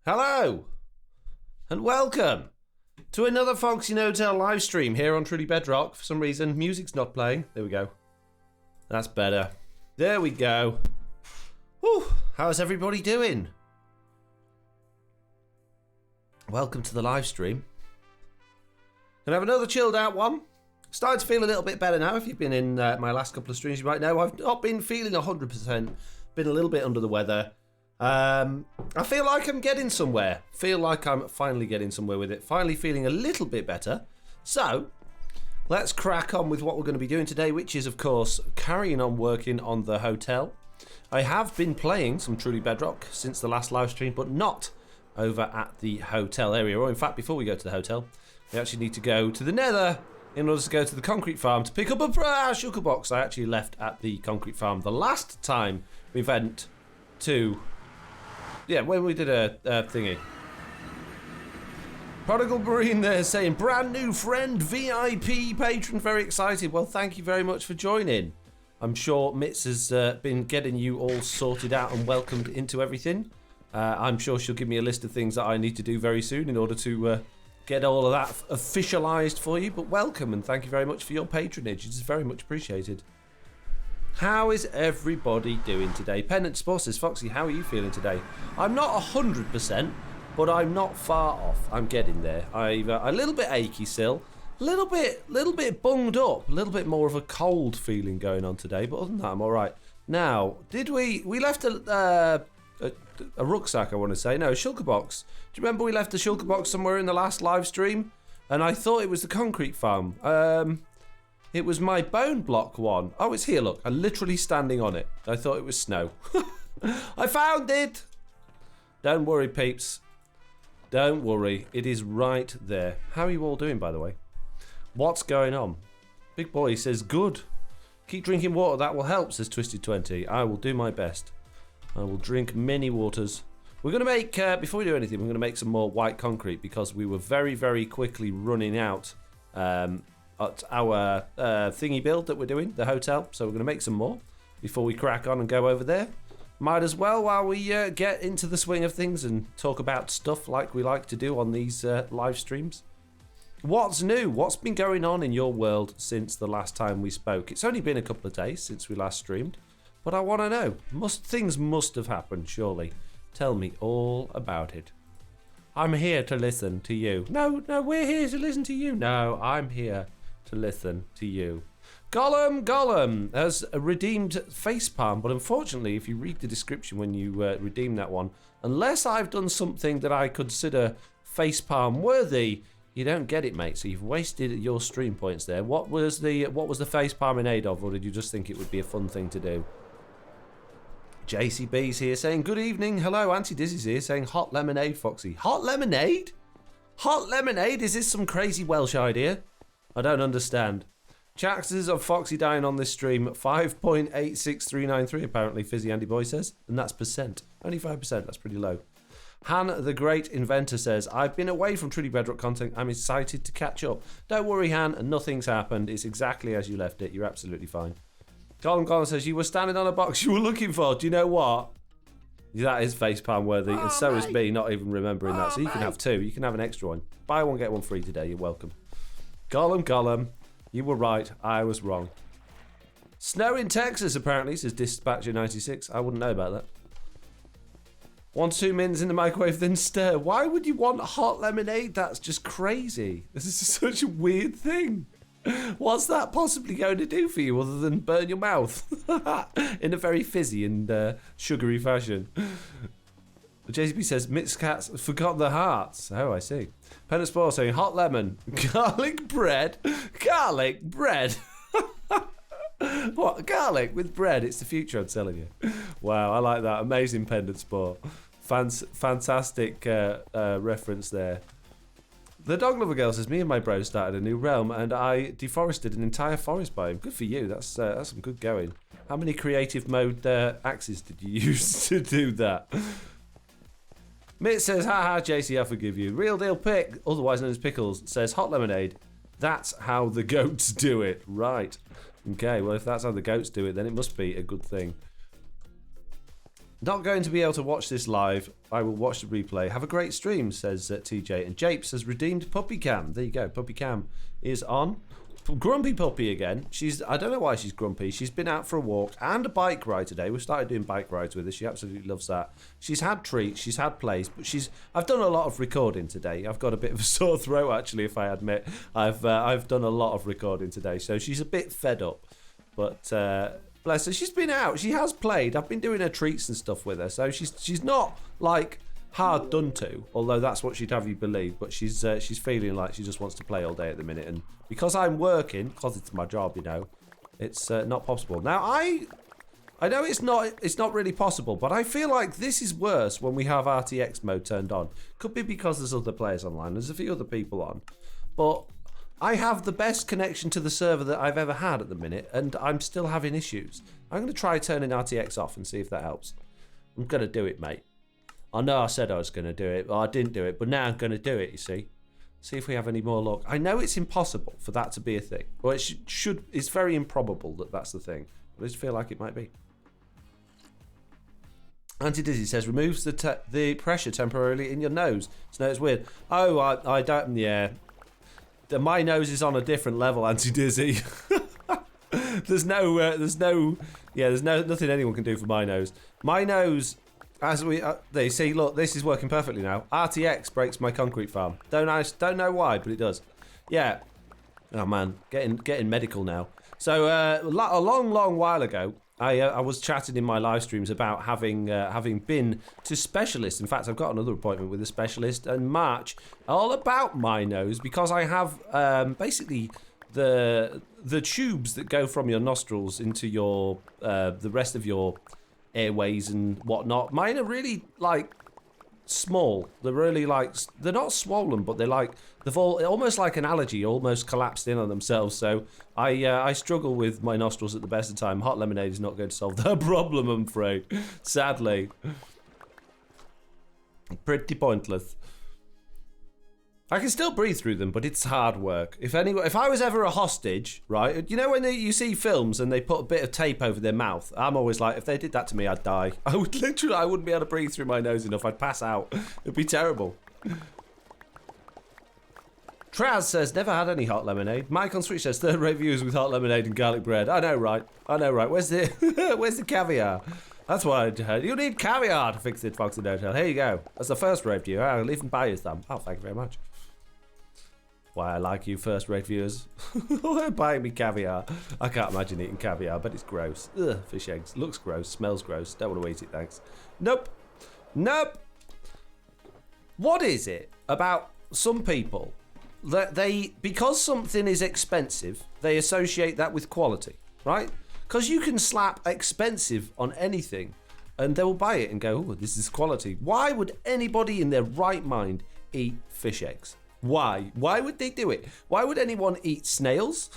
Hello, and welcome to another FoxyNoTail live stream here on Truly Bedrock. For some reason, music's not playing. There we go. That's better. There we go. Whew, how's everybody doing? Welcome to the live stream. Gonna have another chilled out one. Starting to feel a little bit better now. If you've been in my last couple of streams, you might know I've not been feeling 100%. Been a little bit under the weather. I feel like I'm getting somewhere. Feel like I'm finally getting somewhere with it. Finally feeling a little bit better. So, let's crack on with what we're going to be doing today, which is, of course, carrying on working on the hotel. I have been playing some Truly Bedrock since the last live stream, but not over at the hotel area. Or, in fact, before we go to the hotel, we actually need to go to the Nether in order to go to the concrete farm to pick up a sugar box I actually left at the concrete farm the last time we went to... Yeah, when we did a thingy. Prodigal Marine there saying, brand new friend, VIP patron, very excited. Well, thank you very much for joining. I'm sure Mitz has been getting you all sorted out and welcomed into everything. I'm sure she'll give me a list of things that I need to do very soon in order to get all of that officialised for you. But welcome and thank you very much for your patronage. It's very much appreciated. How is everybody doing today? Pennant Sport says, Foxy, how are you feeling today? I'm not 100%, but I'm not far off. I'm getting there. I'm a little bit achy still, a little bit bunged up, a little bit more of a cold feeling going on today. But other than that, I'm all right. Now, did we left a rucksack? I want to say no, a shulker box. Do you remember we left a shulker box somewhere in the last live stream? And I thought it was the concrete farm. It was my bone block one. Oh, it's here, look. I'm literally standing on it. I thought it was snow. I found it! Don't worry, peeps. Don't worry. It is right there. How are you all doing, by the way? What's going on? Big Boy says, good. Keep drinking water. That will help, says Twisted20. I will do my best. I will drink many waters. We're going to make, before we do anything, we're going to make some more white concrete because we were very, very quickly running out at our thingy build that we're doing, the hotel. So we're going to make some more before we crack on and go over there. Might as well while we get into the swing of things and talk about stuff like we like to do on these live streams. What's new? What's been going on in your world since the last time we spoke? It's only been a couple of days since we last streamed, but I want to know. Things must have happened, surely. Tell me all about it. I'm here to listen to you. No, we're here to listen to you. No, I'm here to listen to you. Gollum has redeemed Facepalm, but unfortunately, if you read the description when you redeem that one, unless I've done something that I consider Facepalm worthy, you don't get it, mate. So you've wasted your stream points there. What was the Facepalm in aid of, or did you just think it would be a fun thing to do? JCB's here saying, good evening. Hello, Auntie Dizzy's here saying, hot lemonade, Foxy. Hot lemonade? Hot lemonade? Is this some crazy Welsh idea? I don't understand. Chances of Foxy dying on this stream, 5.86393 apparently, Fizzy Andy Boy says. And that's percent. Only 5%, that's pretty low. Han, the great inventor, says, I've been away from Truly Bedrock content. I'm excited to catch up. Don't worry, Han, nothing's happened. It's exactly as you left it. You're absolutely fine. Colin says, you were standing on a box you were looking for. Do you know what? That is facepalm worthy, and so is me not even remembering that. So you can have two. You can have an extra one. Buy one, get one free today. You're welcome. Gollum, you were right. I was wrong. Snow in Texas, apparently, says Dispatcher96. I wouldn't know about that. 1 to 2 minutes in the microwave, then stir. Why would you want hot lemonade? That's just crazy. This is such a weird thing. What's that possibly going to do for you other than burn your mouth? In a very fizzy and sugary fashion. JCB says, Mitz Cats forgot their hearts. Oh, I see. Pennant Spore saying, hot lemon, garlic bread. Garlic bread. What? Garlic with bread? It's the future, I'm telling you. Wow, I like that. Amazing Pendant Sport. Fantastic reference there. The dog lover girl says, me and my bro started a new realm and I deforested an entire forest biome. Good for you. That's some good going. How many creative mode axes did you use to do that? Mitt says, haha, JC, I forgive you. Real deal pick, otherwise known as Pickles, says, hot lemonade. That's how the goats do it. Right. Okay, well, if that's how the goats do it, then it must be a good thing. Not going to be able to watch this live. I will watch the replay. Have a great stream, says TJ. And Japes has redeemed Puppy Cam. There you go. Puppy Cam is on. Grumpy Puppy again. I don't know why she's grumpy. She's been out for a walk and a bike ride today. We've started doing bike rides with her. She absolutely loves that. She's had treats. She's had plays. But I've done a lot of recording today. I've got a bit of a sore throat, actually, if I admit. I've done a lot of recording today. So she's a bit fed up. But... bless her, she's been out. She has played. I've been doing her treats and stuff with her, so she's not like hard done to. Although that's what she'd have you believe. But she's feeling like she just wants to play all day at the minute, and because I'm working, because it's my job, you know, it's not possible. Now I know it's not really possible, but I feel like this is worse when we have RTX mode turned on. Could be because there's other players online. There's a few other people on, but I have the best connection to the server that I've ever had at the minute, and I'm still having issues. I'm going to try turning RTX off and see if that helps. I'm going to do it, mate. I know I said I was going to do it, but I didn't do it. But now I'm going to do it, you see. See if we have any more luck. I know it's impossible for that to be a thing. Well, it's very improbable that that's the thing. But I just feel like it might be. Anti-Dizzy says, removes the pressure temporarily in your nose. So no, it's weird. Oh, I don't, yeah. My nose is on a different level, Anti-Dizzy. there's nothing anyone can do for my nose. My nose, as they see, look, this is working perfectly now. RTX breaks my concrete farm. Don't know why, but it does. Yeah. Oh man, getting medical now. So a long while ago, I was chatting in my live streams about having been to specialists. In fact, I've got another appointment with a specialist in March, all about my nose, because I have basically the tubes that go from your nostrils into your the rest of your airways and whatnot. Mine are really like small. They're really like, they're not swollen, but they're like, they've all almost like an allergy, almost collapsed in on themselves. So I struggle with my nostrils at the best of time. Hot lemonade is not going to solve that problem, I'm afraid. Sadly, pretty pointless. I can still breathe through them, but it's hard work. If I was ever a hostage, right? You know when you see films and they put a bit of tape over their mouth? I'm always like, if they did that to me, I'd die. I wouldn't be able to breathe through my nose enough. I'd pass out. It'd be terrible. Traz says, never had any hot lemonade. Mike on Switch says, third-rate views with hot lemonade and garlic bread. I know, right? Where's the caviar? That's what I heard. You need caviar to fix it, FoxyNoTail. Here you go. That's the first-rate view. I'll even buy you some. Oh, thank you very much. Why I like you first-rate viewers. Buying me caviar. I can't imagine eating caviar, but it's gross. Ugh, fish eggs. Looks gross. Smells gross. Don't want to eat it, thanks. Nope. What is it about some people that because something is expensive, they associate that with quality, right? Because you can slap expensive on anything and they will buy it and go, oh, this is quality. Why would anybody in their right mind eat fish eggs? Why? Why would they do it? Why would anyone eat snails?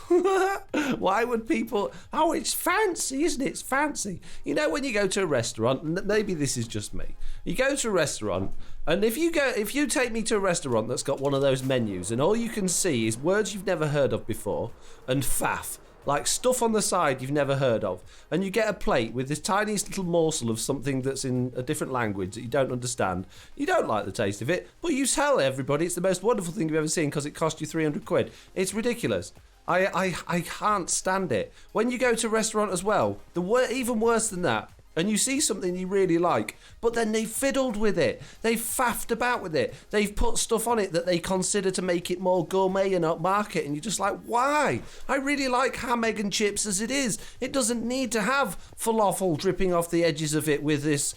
Why would people... Oh, it's fancy, isn't it? It's fancy. You know, when you go to a restaurant, maybe this is just me. You go to a restaurant, and if you take me to a restaurant that's got one of those menus, and all you can see is words you've never heard of before, and faff, like stuff on the side you've never heard of, and you get a plate with this tiniest little morsel of something that's in a different language that you don't understand. You don't like the taste of it, but you tell everybody it's the most wonderful thing you've ever seen because it cost you 300 quid. It's ridiculous. I can't stand it. When you go to a restaurant as well, even worse than that, and you see something you really like, but then they fiddled with it. They've faffed about with it. They've put stuff on it that they consider to make it more gourmet and upmarket, and you're just like, why? I really like ham, egg and chips as it is. It doesn't need to have falafel dripping off the edges of it with this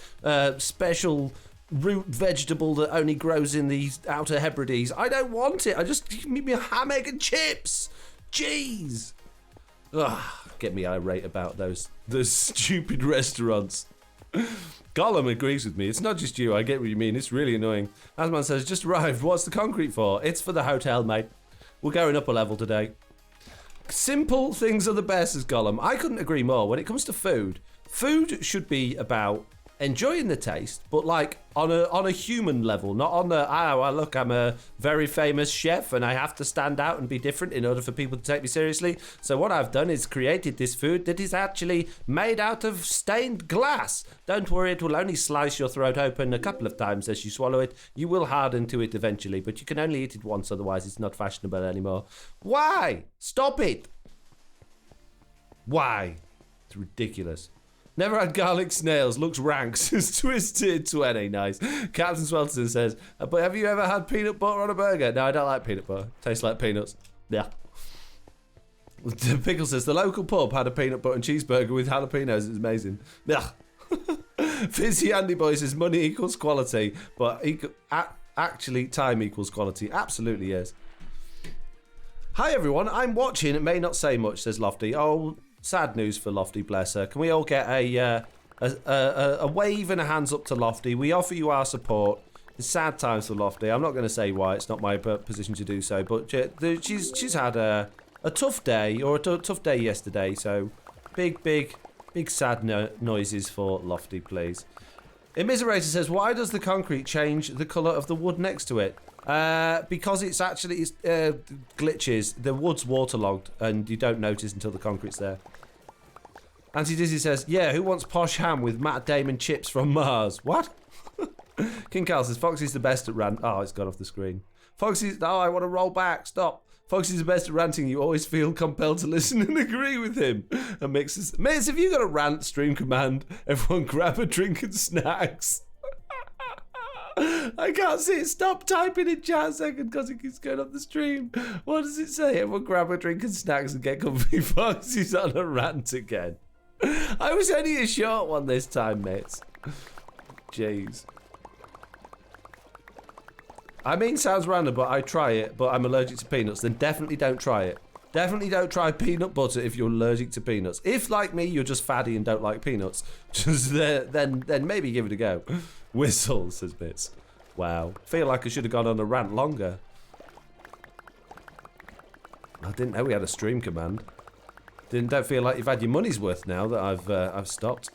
special root vegetable that only grows in the Outer Hebrides. I don't want it. I just give me a ham, egg and chips. Jeez. Ugh, get me irate about those stupid restaurants. Gollum agrees with me. It's not just you. I get what you mean. It's really annoying. Asman says, just arrived. What's the concrete for? It's for the hotel, mate. We're going up a level today. Simple things are the best, says Gollum. I couldn't agree more. When it comes to food, food should be about enjoying the taste, but like on a human level, not on the, look, I'm a very famous chef and I have to stand out and be different in order for people to take me seriously. So what I've done is created this food that is actually made out of stained glass. Don't worry, it will only slice your throat open a couple of times as you swallow it. You will harden to it eventually, but you can only eat it once, otherwise it's not fashionable anymore. Why? Stop it. Why? It's ridiculous. Never had garlic snails. Looks rank. Says Twisted 20. Nice. Captain Swelterson says, but have you ever had peanut butter on a burger? No, I don't like peanut butter. Tastes like peanuts. Yeah. Pickle says, the local pub had a peanut butter and cheeseburger with jalapenos. It's amazing. Yeah. Fizzy Andy Boy says, money equals quality, but actually time equals quality. Absolutely is. Hi everyone, I'm watching. It may not say much, says Lofty. Oh, sad news for Lofty, bless her. Can we all get a wave and a hands up to Lofty? We offer you our support. It's sad times for Lofty. I'm not going to say why. It's not my position to do so. But she's had a tough day, or a tough day yesterday. So big sad noises for Lofty, please. Immiserator says, why does the concrete change the colour of the wood next to it? Because it's actually glitches. The wood's waterlogged and you don't notice until the concrete's there. Anti-Dizzy says, yeah, who wants posh ham with Matt Damon chips from Mars? What? King Carl says, Foxy's the best at rant. Oh, it's gone off the screen. Foxy's, oh, I want to roll back. Stop. Foxy's the best at ranting. You always feel compelled to listen and agree with him. And Mix, have you got a rant stream command? Everyone grab a drink and snacks. I can't see it. Stop typing in chat a second because it keeps going up the stream. What does it say? Everyone grab a drink and snacks and get comfy. Foxy's on a rant again. I was only a short one this time, mates. Jeez. I mean, sounds random, but I try it, but I'm allergic to peanuts. Then definitely don't try it. Definitely don't try peanut butter if you're allergic to peanuts. If, like me, you're just fatty and don't like peanuts, just then maybe give it a go. Whistle, says Bits. Wow. Feel like I should have gone on a rant longer. I didn't know we had a stream command. Don't feel like you've had your money's worth now that I've stopped.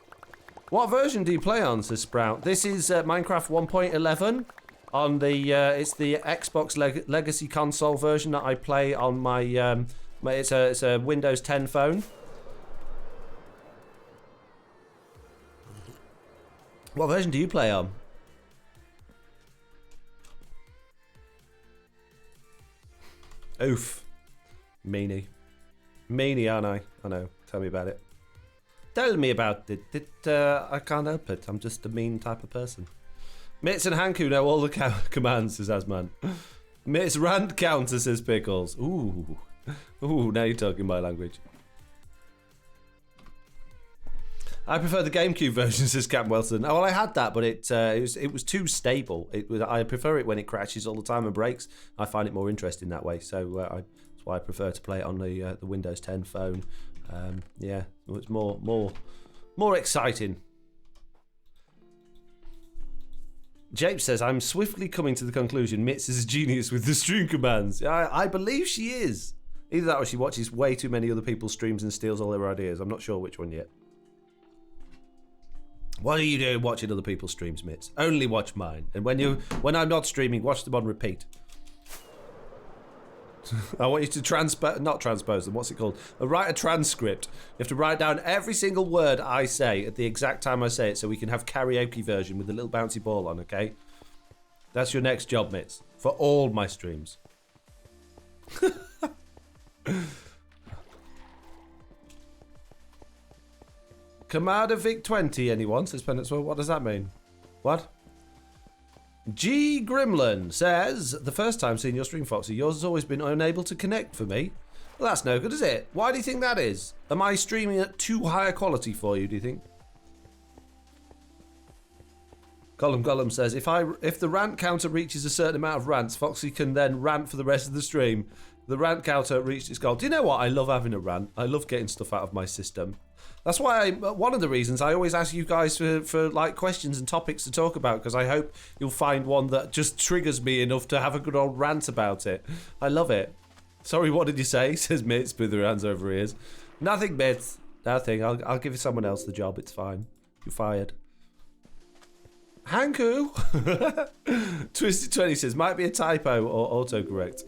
What version do you play on, says Sprout? This is Minecraft 1.11 on the it's the Xbox Legacy console version that I play on my it's a Windows 10 phone. What version do you play on? Oof. Meanie, aren't I? I know. Tell me about it. Tell me about it. I can't help it. I'm just a mean type of person. Mitz and Hanku know all the commands, says Asman. Mitz rant counter, says Pickles. Ooh. Now you're talking my language. I prefer the GameCube version, says Cap Wilson. Oh, well, I had that, but it was too stable. I prefer it when it crashes all the time and breaks. I find it more interesting that way. So that's why I prefer to play it on the Windows 10 phone. Yeah, it's more exciting. Japes says, I'm swiftly coming to the conclusion Mitz is a genius with the stream commands. I believe she is. Either that or she watches way too many other people's streams and steals all their ideas. I'm not sure which one yet. What are you doing watching other people's streams, Mitz? Only watch mine. And when I'm not streaming, watch them on repeat. I want you to not transpose them, what's it called? Write a transcript. You have to write down every single word I say at the exact time I say it so we can have karaoke version with a little bouncy ball on, okay? That's your next job, Mitz. For all my streams. Commander Vic 20, anyone? Says Pendant Swirl. What does that mean? What? G Grimlin says, the first time seeing your stream, Foxy, yours has always been unable to connect for me. Well, that's no good, is it? Why do you think that is? Am I streaming at too high a quality for you, do you think? Gollum says, if the rant counter reaches a certain amount of rants, Foxy can then rant for the rest of the stream. The rant counter reached its goal. Do you know what? I love having a rant. I love getting stuff out of my system. That's why one of the reasons I always ask you guys for like questions and topics to talk about, because I hope you'll find one that just triggers me enough to have a good old rant about it. I love it. Sorry, what did you say? Says Mitz with her hands over her ears. Nothing, Mitz. Nothing. I'll give someone else the job. It's fine. You're fired. Hanku. Twisted20 says, might be a typo or autocorrect.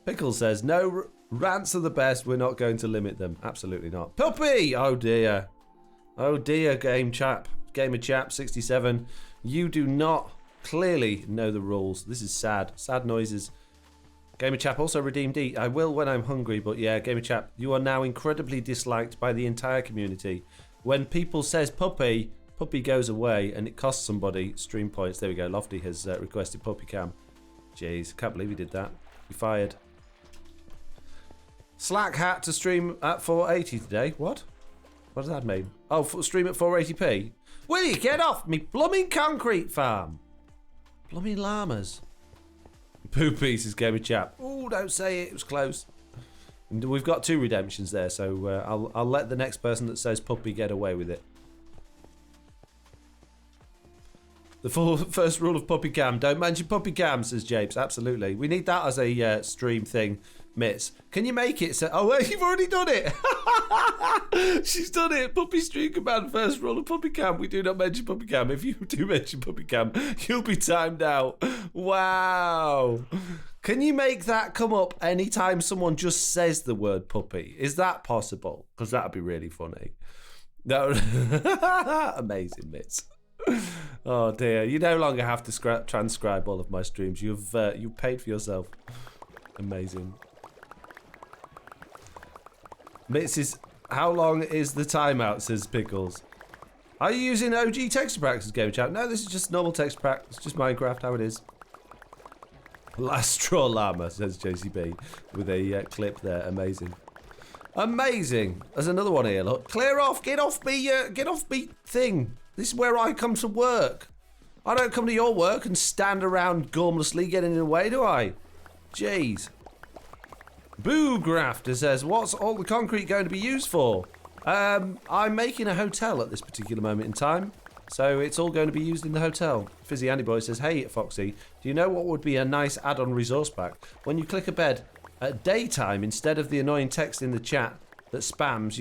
Pickle says, no rants are the best. We're not going to limit them. Absolutely not. Puppy! Oh dear. Oh dear, Gamer Chap 67. You do not clearly know the rules. This is sad. Sad noises. Gamer Chap also redeemed eat. I will when I'm hungry, but yeah, Gamer Chap, you are now incredibly disliked by the entire community. When people says puppy goes away and it costs somebody stream points. There we go. Lofty has requested puppy cam. Jeez, can't believe he did that. You're fired. Slack hat to stream at 480 today. What? What does that mean? Oh, stream at 480p? Will you get off me blooming concrete farm? Blooming llamas. Poo pieces, Gamer Chap. Oh, don't say it. It was close. And we've got 2 redemptions there, so I'll let the next person that says puppy get away with it. The first rule of puppy cam: don't mention puppy cam, says Japes. Absolutely, we need that as a stream thing. Mitz, can you make it so? Oh, you've already done it. She's done it. Puppy stream command: first rule of puppy cam: we do not mention puppy cam. If you do mention puppy cam, you'll be timed out. Wow. Can you make that come up anytime someone just says the word puppy? Is that possible? Because that'd be really funny. No, amazing, Mitz. Oh dear, you no longer have to transcribe all of my streams. You've paid for yourself. Amazing. Mitz, how long is the timeout, says Pickles. Are you using OG texture pack, says Game Chat? No, this is just normal texture pack. It's just Minecraft, how it is. Last straw llama, says JCB, with a clip there. Amazing. Amazing. There's another one here, look. Clear off, get off me thing. This is where I come to work. I don't come to your work and stand around gormlessly getting in the way, do I? Jeez. Boo Grafter says, what's all the concrete going to be used for? I'm making a hotel at this particular moment in time, so it's all going to be used in the hotel. Fizzy Andy Boy says, hey Foxy, do you know what would be a nice add-on resource pack? When you click a bed at daytime, instead of the annoying text in the chat that spams,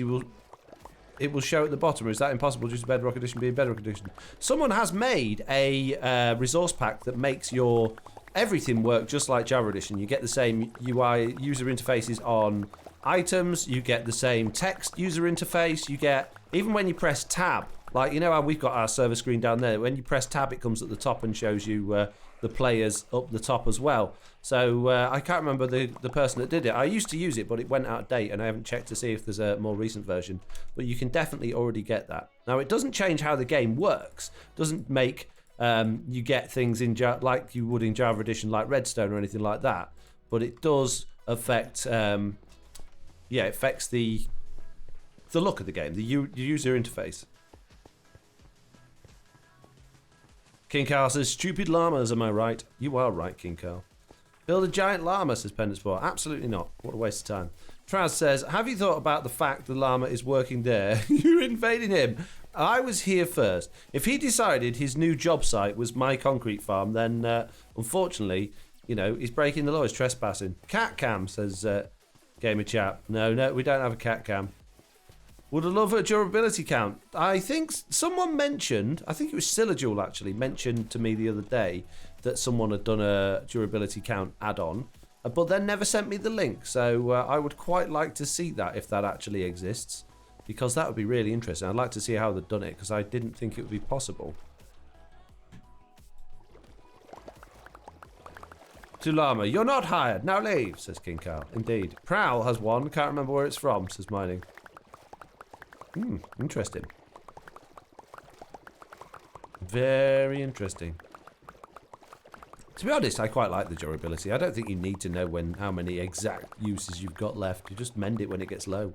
it will show at the bottom. Or is that impossible due to Bedrock Edition being Bedrock Edition? Someone has made a resource pack that makes your everything work just like Java Edition. You get the same UI user interfaces on items. You get the same text user interface. You get, even when you press tab, like, you know how we've got our server screen down there. When you press tab, it comes at the top and shows you the players up the top as well. So I can't remember the person that did it. I used to use it, but it went out of date, and I haven't checked to see if there's a more recent version. But you can definitely already get that. Now, it doesn't change how the game works. It doesn't make you get things in like you would in Java Edition, like Redstone or anything like that. But it does affect, it affects the look of the game, the user interface. King Carl says, stupid llamas, am I right? You are right, King Carl. Build a giant llama, says Pendant Sport. Absolutely not. What a waste of time. Traz says, have you thought about the fact the llama is working there? You're invading him. I was here first. If he decided his new job site was my concrete farm, then unfortunately, he's breaking the law. He's trespassing. Cat cam, says Gamer Chap. No, we don't have a cat cam. Would I love a durability count? I think someone mentioned, I think it was Sillajoule actually, mentioned to me the other day that someone had done a durability count add-on, but then never sent me the link. So I would quite like to see that if that actually exists, because that would be really interesting. I'd like to see how they've done it, because I didn't think it would be possible. To Llama, you're not hired, now leave, says King Carl. Indeed. Prowl has one, can't remember where it's from, says Mining. Interesting. Very interesting. To be honest, I quite like the durability. I don't think you need to know how many exact uses you've got left. You just mend it when it gets low.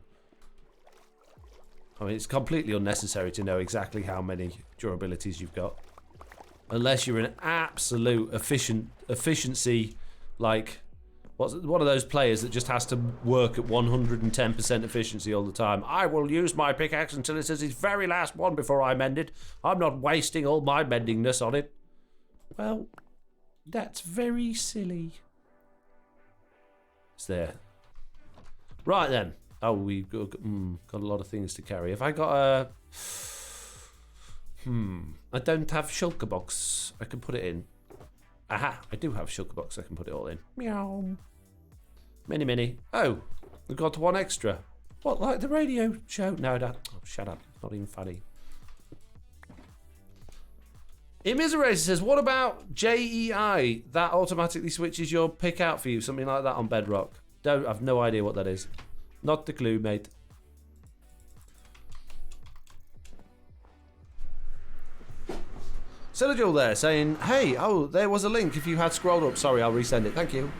I mean, it's completely unnecessary to know exactly how many durabilities you've got. Unless you're an absolute efficiency, like, What's one of those players that just has to work at 110% efficiency all the time? I will use my pickaxe until it says its very last one before I mend it. I'm not wasting all my mendingness on it. Well, that's very silly. It's there. Right then. Oh, we've got a lot of things to carry. Have I got a... I don't have shulker box. I can put it in. Aha, I do have shulker box. I can put it all in. Meow. Mini. Oh, we've got one extra. What, like the radio show? No, that. Oh, shut up. Not even funny. Immiserator says, what about JEI? That automatically switches your pick out for you. Something like that on Bedrock. I've no idea what that is. Not the clue, mate. Silajul there saying, hey, oh, there was a link if you had scrolled up. Sorry, I'll resend it. Thank you.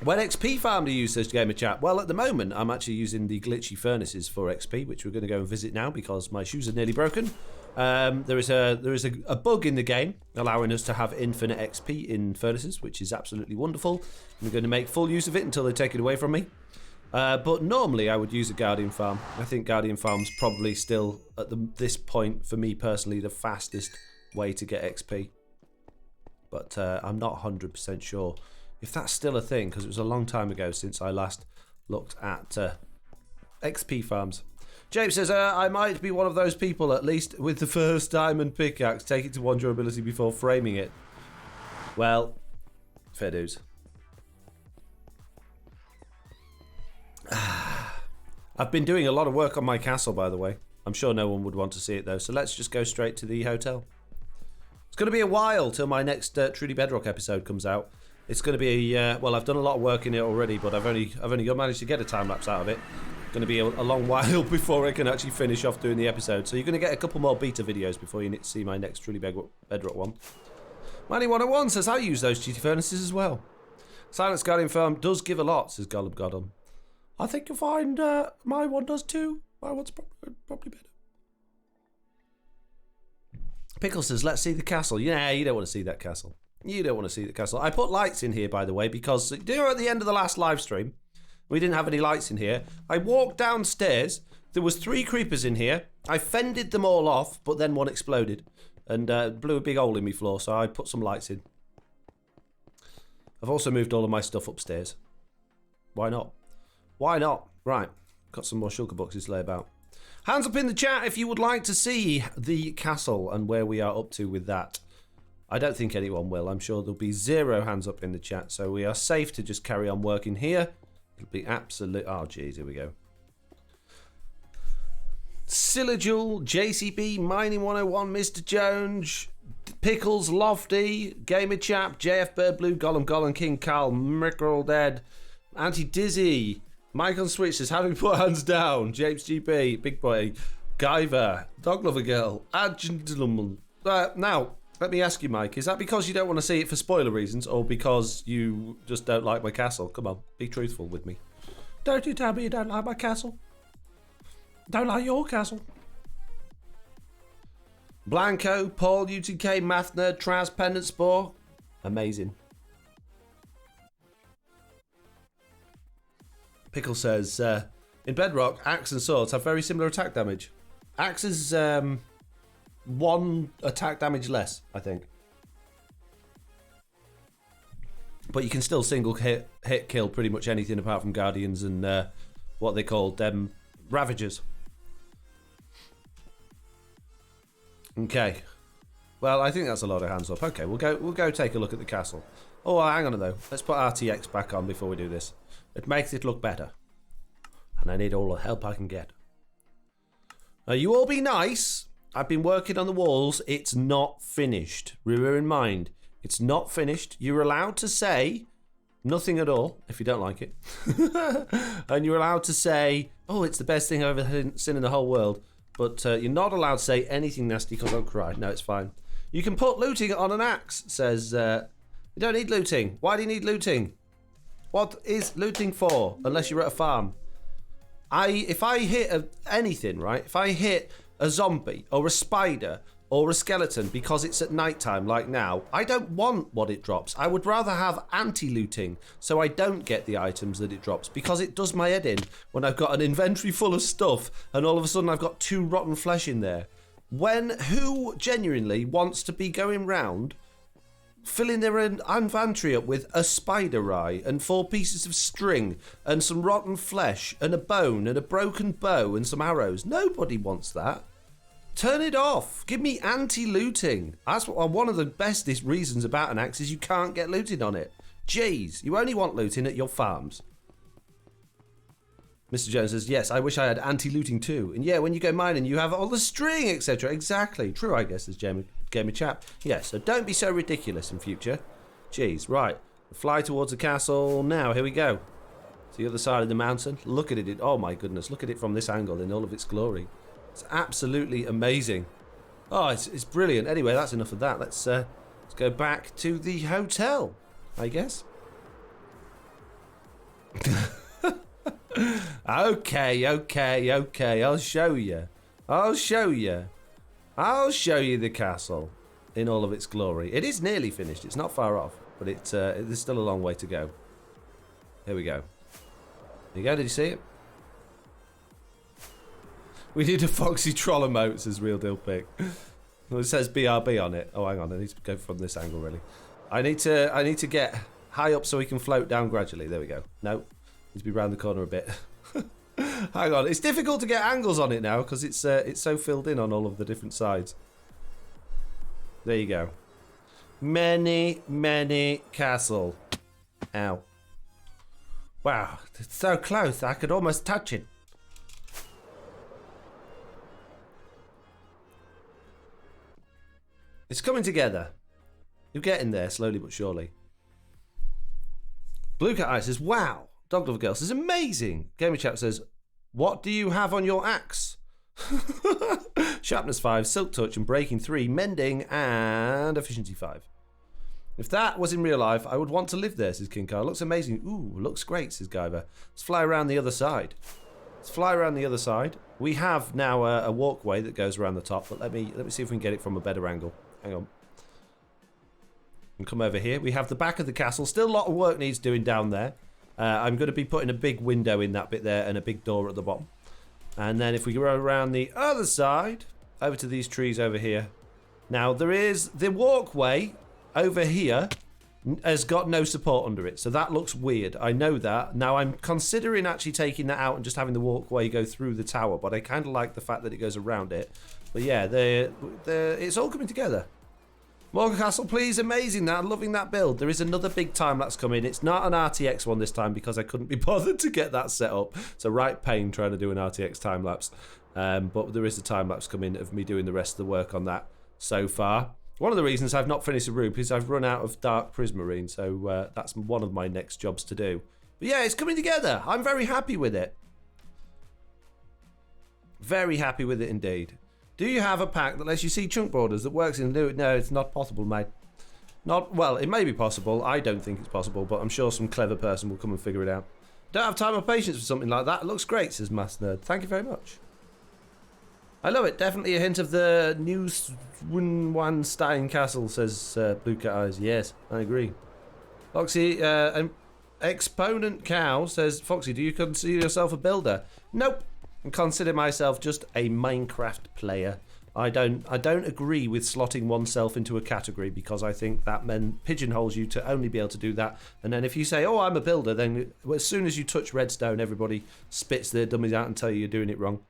When XP farm do you use, says Gamer Chat? Well, at the moment, I'm actually using the glitchy furnaces for XP, which we're going to go and visit now because my shoes are nearly broken. There is a bug in the game allowing us to have infinite XP in furnaces, which is absolutely wonderful. I'm going to make full use of it until they take it away from me. But normally I would use a Guardian farm. I think Guardian farm's probably still, at this point, for me personally, the fastest way to get XP. But I'm not 100% sure if that's still a thing, because it was a long time ago since I last looked at XP farms. James says, I might be one of those people, at least with the first diamond pickaxe, take it to 1 durability before framing it. Well, fair dues. I've been doing a lot of work on my castle, by the way. I'm sure no one would want to see it, though, so let's just go straight to the hotel. It's going to be a while till my next Truly Bedrock episode comes out. It's going to be, well, I've done a lot of work in it already, but I've only managed to get a time-lapse out of it. It's going to be a long while before I can actually finish off doing the episode. So you're going to get a couple more beta videos before you see my next Truly Bedrock one. Manny101 says, I use those cheaty furnaces as well. Silence Guardian Farm does give a lot, says Gollum Gollum. I think you'll find my one does too. My one's probably better. Pickle says, let's see the castle. Yeah, you don't want to see that castle. You don't want to see the castle. I put lights in here, by the way, because at the end of the last live stream, we didn't have any lights in here. I walked downstairs. There was 3 creepers in here. I fended them all off, but then one exploded and blew a big hole in my floor, so I put some lights in. I've also moved all of my stuff upstairs. Why not? Why not? Right. Got some more shulker boxes to lay about. Hands up in the chat if you would like to see the castle and where we are up to with that. I don't think anyone will. I'm sure there'll be 0 hands up in the chat, so we are safe to just carry on working here. It'll be absolute... Oh, jeez, here we go. Silajul, JCB, Mining 101, Mr. Jones, Pickles, Lofty, Gamer Chap, JF Bird Blue, Gollum, King Carl, Mickerel Dead, Anti-Dizzy, Mike on Switch says, how do we put hands down? James GP, Big Boy, Guyver, Dog Lover Girl, Gentleman. Now, let me ask you, Mike, is that because you don't want to see it for spoiler reasons or because you just don't like my castle? Come on, be truthful with me. Don't you tell me you don't like my castle? Don't like your castle. Blanco, Paul, UTK, Math Nerd, Traz, Pendant Spore. Amazing. Pickle says, in Bedrock, axe and swords have very similar attack damage. Axes, 1 attack damage less, I think. But you can still single hit kill pretty much anything apart from Guardians and what they called Ravagers. Okay. Well, I think that's a lot of hands up. Okay, we'll go take a look at the castle. Oh, hang on though. Let's put RTX back on before we do this. It makes it look better. And I need all the help I can get. Now, you all be nice. I've been working on the walls. It's not finished. Bear in mind, it's not finished. You're allowed to say nothing at all if you don't like it. And you're allowed to say, oh, it's the best thing I've ever seen in the whole world. But you're not allowed to say anything nasty because I'll cry. No, it's fine. You can put looting on an axe, says... you don't need looting. Why do you need looting? What is looting for? Unless you're at a farm. If I hit anything, right? If I hit a zombie or a spider or a skeleton because it's at night time like now, I don't want what it drops. I would rather have anti-looting so I don't get the items that it drops, because it does my head in when I've got an inventory full of stuff and all of a sudden I've got 2 rotten flesh in there. Who genuinely wants to be going round filling their inventory up with a spider eye and 4 pieces of string and some rotten flesh and a bone and a broken bow and some arrows? Nobody wants that. Turn it off. Give me anti-looting. That's one of the bestest reasons about an axe is you can't get looting on it. Jeez, you only want looting at your farms. Mr. Jones says, yes, I wish I had anti-looting too. And yeah, when you go mining, you have all the string, etc. Exactly. True, I guess, as Gamer Chap. Yeah, so don't be so ridiculous in future. Jeez, right. Fly towards the castle now. Here we go. To the other side of the mountain. Look at it. Oh my goodness. Look at it from this angle in all of its glory. It's absolutely amazing. Oh, it's brilliant. Anyway, that's enough of that. Let's go back to the hotel, I guess. Okay. I'll show you. I'll show you the castle in all of its glory. It is nearly finished. It's not far off, but there's still a long way to go. Here we go. There you go. Did you see it? We need a Foxy troll emote, says Real Deal Pick. Well, it says BRB on it. Oh, hang on. I need to go from this angle, really. I need to get high up so we can float down gradually. There we go. No. Need to be round the corner a bit. Hang on. It's difficult to get angles on it now because it's so filled in on all of the different sides. There you go. Many castle. Ow. Wow. It's so close. I could almost touch it. It's coming together. You're getting there slowly but surely. Blue Cat Eye says, wow. Dog Lover Girl says, amazing. Gamer Chap says, what do you have on your axe? Sharpness 5, Silk Touch and Breaking 3, Mending and Efficiency 5. If that was in real life, I would want to live there, says King Carl. Looks amazing. Ooh, looks great, says Guyver. Let's fly around the other side. We have now a walkway that goes around the top, but let me see if we can get it from a better angle. Hang on. And come over here. We have the back of the castle. Still a lot of work needs doing down there. I'm going to be putting a big window in that bit there and a big door at the bottom. And then if we go around the other side, over to these trees over here. Now, there is the walkway over here has got no support under it. So that looks weird. I know that. Now, I'm considering actually taking that out and just having the walkway go through the tower. But I kind of like the fact that it goes around it. But yeah, it's all coming together. Morgan Castle, please. Amazing that. Loving that build. There is another big time-lapse coming. It's not an RTX one this time because I couldn't be bothered to get that set up. It's a right pain trying to do an RTX time-lapse. But there is a time-lapse coming of me doing the rest of the work on that so far. One of the reasons I've not finished the roof is I've run out of dark prismarine. So that's one of my next jobs to do. But yeah, it's coming together. I'm very happy with it. Very happy with it indeed. Do you have a pack that lets you see chunk borders that works in Loot? No, it's not possible, mate. Well, it may be possible. I don't think it's possible, but I'm sure some clever person will come and figure it out. Don't have time or patience for something like that. It looks great, says Mass Nerd. Thank you very much. I love it. Definitely a hint of the new Swinwanstein Castle, says Blue Cat Eyes. Yes, I agree. Foxy, Exponent Cow says, Foxy, do you consider yourself a builder? Nope. I consider myself just a Minecraft player. I don't agree with slotting oneself into a category because I think that pigeonholes you to only be able to do that. And then if you say, oh, I'm a builder, then as soon as you touch redstone, everybody spits their dummies out and tell you you're doing it wrong.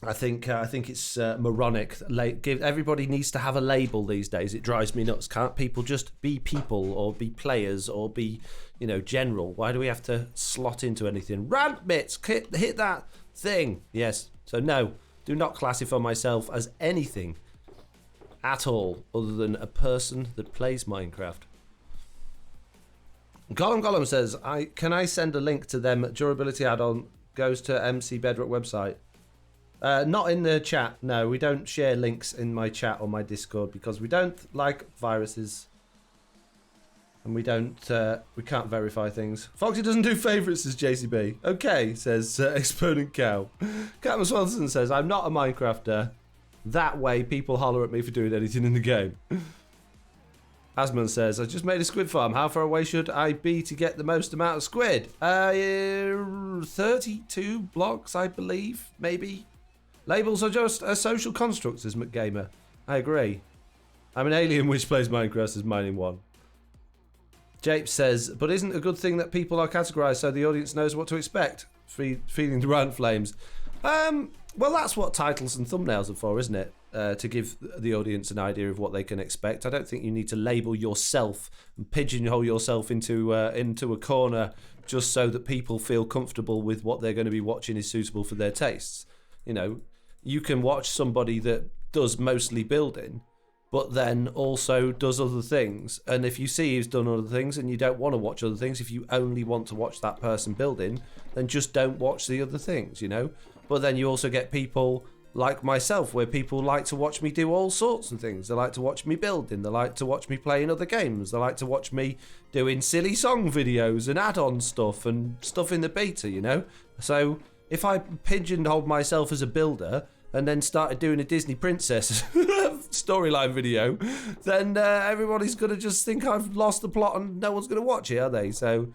I think it's moronic. Everybody needs to have a label these days. It drives me nuts. Can't people just be people or be players or be, general? Why do we have to slot into anything? Rant bits, hit that thing. Yes. So no, do not classify myself as anything at all other than a person that plays Minecraft. Gollum says, can I send a link to them durability add-on goes to MC Bedrock website? Not in the chat. No, we don't share links in my chat or my Discord because we don't like viruses. And we can't verify things. Foxy doesn't do favourites, says JCB. Okay, says Exponent Cow. Captain Swanson says, I'm not a Minecrafter. That way, people holler at me for doing anything in the game. Asman says, I just made a squid farm. How far away should I be to get the most amount of squid? 32 blocks, I believe, maybe. Labels are just a social construct, says McGamer. I agree. I'm an alien which plays Minecraft as mining one. Jape says, but isn't it a good thing that people are categorised so the audience knows what to expect? Feeding the rant flames. Well, that's what titles and thumbnails are for, isn't it? To give the audience an idea of what they can expect. I don't think you need to label yourself and pigeonhole yourself into a corner just so that people feel comfortable with what they're going to be watching is suitable for their tastes. You know, you can watch somebody that does mostly building, but then also does other things. And if you see he's done other things and you don't want to watch other things, if you only want to watch that person building, then just don't watch the other things, you know? But then you also get people like myself, where people like to watch me do all sorts of things. They like to watch me building. They like to watch me playing other games. They like to watch me doing silly song videos and add-on stuff and stuff in the beta, you know? So if I pigeonholed myself as a builder and then started doing a Disney princess storyline video, then everybody's going to just think I've lost the plot and no one's going to watch it, are they? So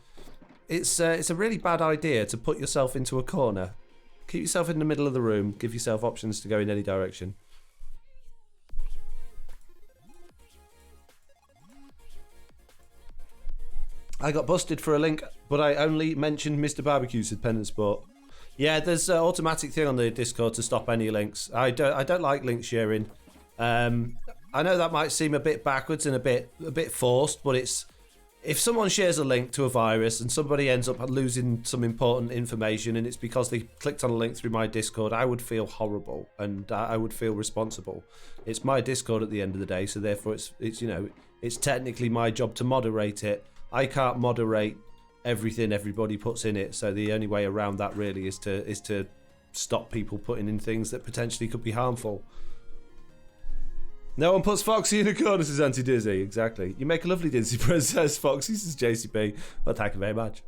it's a really bad idea to put yourself into a corner. Keep yourself in the middle of the room. Give yourself options to go in any direction. I got busted for a link, but I only mentioned Mr. Barbecue, said Pendant Sport. Yeah, there's an automatic thing on the Discord to stop any links. I don't like link sharing. I know that might seem a bit backwards and a bit forced, but it's, if someone shares a link to a virus and somebody ends up losing some important information and it's because they clicked on a link through my Discord, I would feel horrible and I would feel responsible. It's my Discord at the end of the day, so therefore it's you know, it's technically my job to moderate it. I can't moderate everything everybody puts in it, so the only way around that really is to stop people putting in things that potentially could be harmful. No one puts Foxy in a corner, says Anti-Dizzy. Exactly. You make a lovely Disney princess, Foxy, says JCP. Well, thank you very much.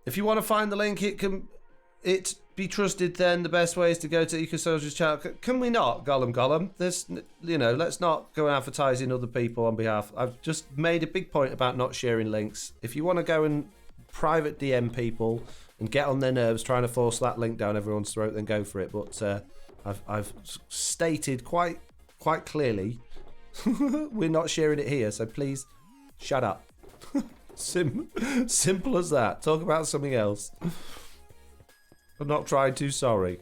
If you want to find the link, it be trusted, then the best way is to go to EcoSoldier's channel. Can we not, Gollum? There's, you know, let's not go advertising other people on behalf. I've just made a big point about not sharing links. If you want to go and private DM people and get on their nerves trying to force that link down everyone's throat, then go for it. But I've stated quite clearly we're not sharing it here, so please shut up. Simple as that. Talk about something else. I'm not trying too sorry.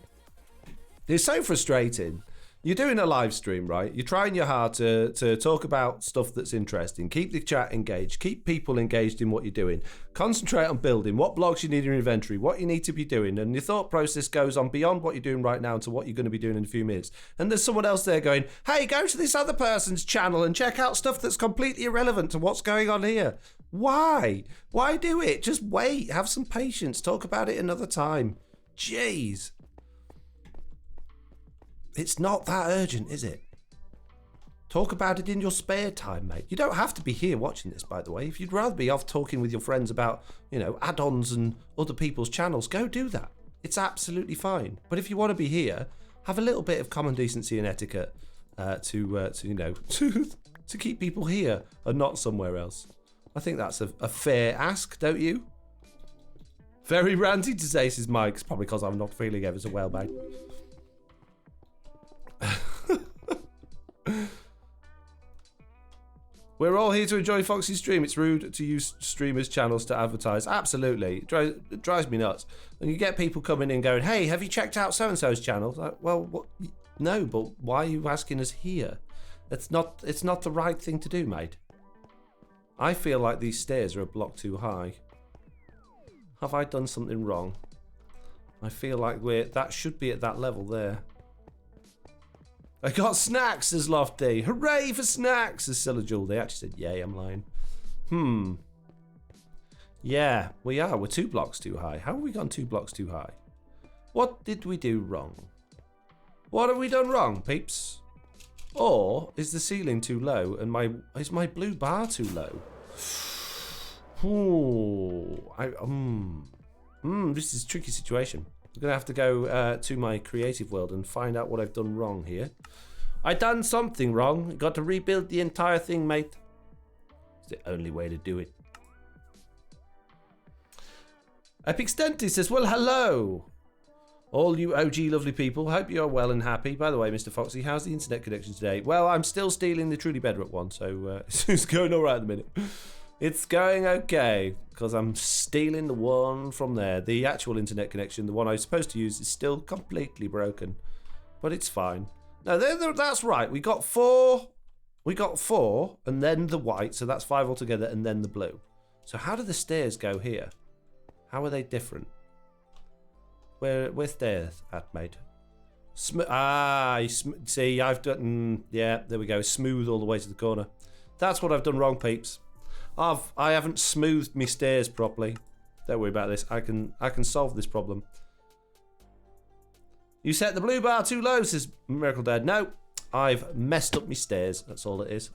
It's so frustrating. You're doing a live stream, right? You're trying your hard to talk about stuff that's interesting. Keep the chat engaged. Keep people engaged in what you're doing. Concentrate on building. What blocks you need in your inventory. What you need to be doing. And your thought process goes on beyond what you're doing right now to what you're going to be doing in a few minutes. And there's someone else there going, hey, go to this other person's channel and check out stuff that's completely irrelevant to what's going on here. Why? Why do it? Just wait. Have some patience. Talk about it another time. Jeez. It's not that urgent, is it? Talk about it in your spare time, mate. You don't have to be here watching this, by the way. If you'd rather be off talking with your friends about, you know, add-ons and other people's channels, go do that. It's absolutely fine. But if you want to be here, have a little bit of common decency and etiquette to you know, to keep people here and not somewhere else. I think that's a fair ask, don't you? Very ranty to say, says Mike. It's probably because I'm not feeling ever so well, mate. We're all here to enjoy Foxy's stream. It's rude to use streamers' channels to advertise. Absolutely. It drives me nuts. And you get people coming in going, hey, have you checked out so-and-so's channel? Like, well, what? No, but why are you asking us here? It's not the right thing to do, mate. I feel like these stairs are a block too high. Have I done something wrong? I feel like that should be at that level there. I got snacks, says Lofty. Hooray for snacks, says Silajul. They actually said, yay, I'm lying. Yeah, we are. We're 2 blocks too high. How have we gone 2 blocks too high? What did we do wrong? What have we done wrong, peeps? Or is the ceiling too low and is my blue bar too low? Ooh, this is a tricky situation. I'm going to have to go to my creative world and find out what I've done wrong here. I done something wrong. Got to rebuild the entire thing, mate. It's the only way to do it. Epic Stunty says, well, hello. All you OG lovely people. Hope you are well and happy. By the way, Mr. Foxy, how's the internet connection today? Well, I'm still stealing the Truly Bedrock one, so it's going all right at the minute. It's going okay, because I'm stealing the one from there. The actual internet connection, the one I was supposed to use, is still completely broken. But it's fine. No, that's right. We got four, and then the white, so that's 5 altogether, and then the blue. So how do the stairs go here? How are they different? Where's stairs at, mate? See, I've done... yeah, there we go. Smooth all the way to the corner. That's what I've done wrong, peeps. I haven't smoothed me stairs properly. Don't worry about this. I can solve this problem. You set the blue bar too low, says Miracle Dad. No, I've messed up my stairs. That's all it is.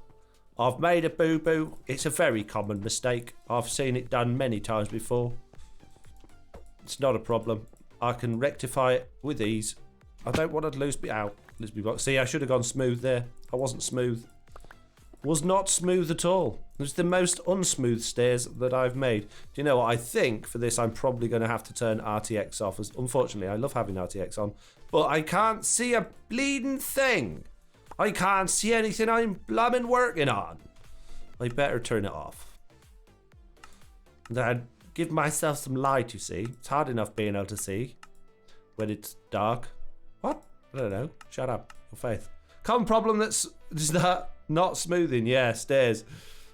I've made a boo-boo. It's a very common mistake. I've seen it done many times before. It's not a problem. I can rectify it with ease. I don't want to lose me out. See, I should have gone smooth there. I wasn't smooth. Was not smooth at all. It was the most unsmooth stairs that I've made. Do you know what? I think for this I'm probably going to have to turn RTX off. As unfortunately, I love having RTX on, but I can't see a bleeding thing. I can't see anything I'm blooming working on. I better turn it off. Then give myself some light, you see. It's hard enough being able to see when it's dark. What? I don't know. Shut up. Your faith. Common problem is that not smoothing. Yeah, stairs.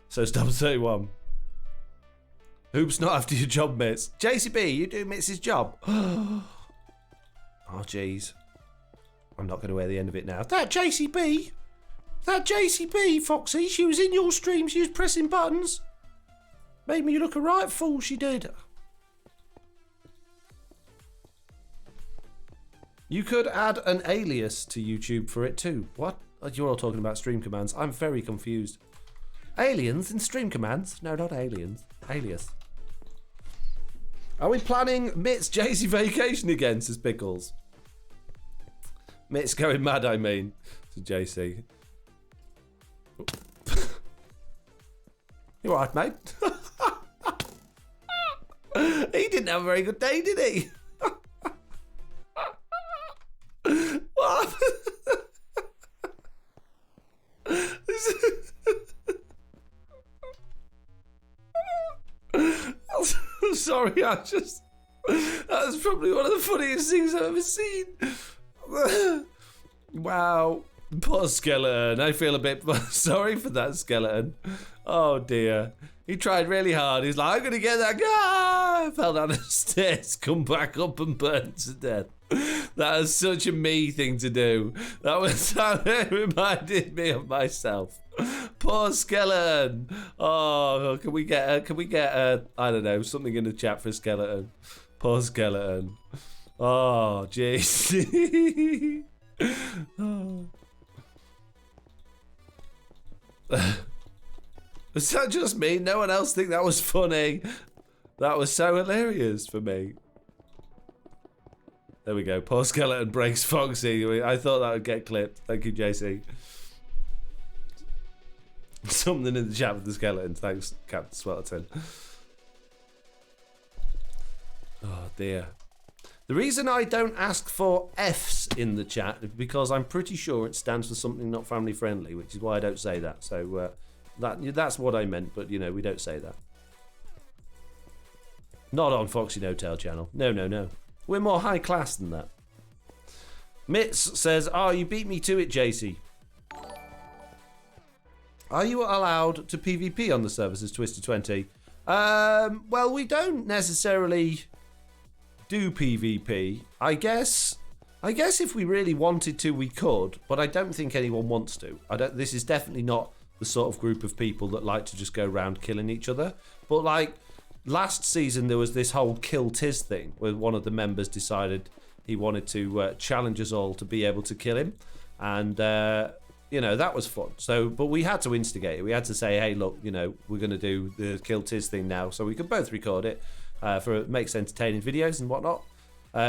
So stop 31. Hoops not after your job, mates. JCB, you do Mitch's job. Oh, jeez. I'm not going to wear the end of it now. That JCB, Foxy, she was in your stream. She was pressing buttons. Made me look a right fool, she did. You could add an alias to YouTube for it too. What? You're all talking about stream commands. I'm very confused. Aliens in stream commands? No, not aliens. Alias. Are we planning Mitt's JC vacation again, says Pickles? Mitt's going mad, I mean, to JC. You alright, mate? He didn't have a very good day, did he? What? I'm sorry, that was probably one of the funniest things I've ever seen. Wow. Poor skeleton. I feel a bit sorry for that skeleton. Oh dear. He tried really hard. He's like, I'm gonna get that guy. Fell down the stairs, come back up and burned to death. That is such a me thing to do. That was how it reminded me of myself. Poor skeleton. Oh, can we get I don't know, something in the chat for skeleton. Poor skeleton. Oh, jeez. Oh. Is that just me? No one else think that was funny? That was so hilarious for me. There we go. Poor skeleton breaks Foxy. I thought that would get clipped. Thank you, JC. Something in the chat with the skeleton. Thanks, Captain Swelterton. Oh dear. The reason I don't ask for Fs in the chat is because I'm pretty sure it stands for something not family friendly, which is why I don't say that. So that's what I meant, but you know, we don't say that. Not on FoxyNoTail channel. No. We're more high class than that. Mitz says, oh, you beat me to it, JC. Are you allowed to PvP on the services, Twisted20? Well, we don't necessarily do PvP. I guess if we really wanted to, we could, but I don't think anyone wants to. This is definitely not the sort of group of people that like to just go around killing each other. But like last season, there was this whole kill Tiz thing where one of the members decided he wanted to challenge us all to be able to kill him, and you know, that was fun. So, but we had to instigate it. We had to say, hey, look, you know, we're going to do the kill Tiz thing now, so we could both record it for it makes entertaining videos and whatnot.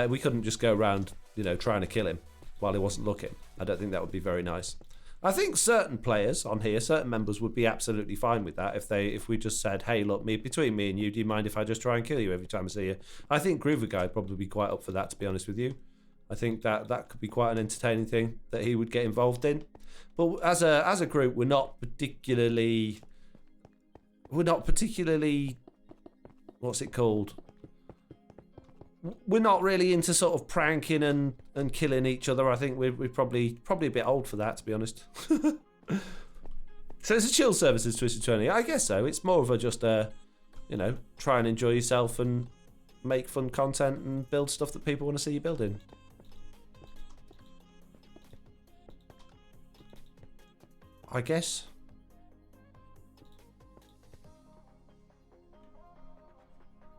We couldn't just go around, trying to kill him while he wasn't looking. I don't think that would be very nice. I think certain players on here, certain members would be absolutely fine with that if we just said, hey, look, between me and you, do you mind if I just try and kill you every time I see you? I think Groover Guy would probably be quite up for that, to be honest with you. I think that could be quite an entertaining thing that he would get involved in. But as a group, we're not particularly, what's it called? We're not really into sort of pranking and killing each other. I think we're probably a bit old for that, to be honest. So it's a chill service, is Twisted 20. I guess so. It's more of a just try and enjoy yourself and make fun content and build stuff that people want to see you building. I guess.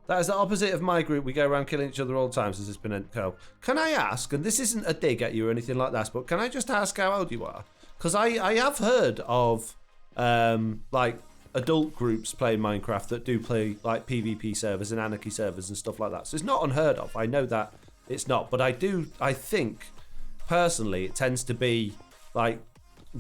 That is the opposite of my group. We go around killing each other all the time, says this Benenco. Can I ask, and this isn't a dig at you or anything like that, but can I just ask how old you are? Because I have heard of like adult groups playing Minecraft that do play like PvP servers and anarchy servers and stuff like that. So it's not unheard of. I know that it's not, but I think personally it tends to be like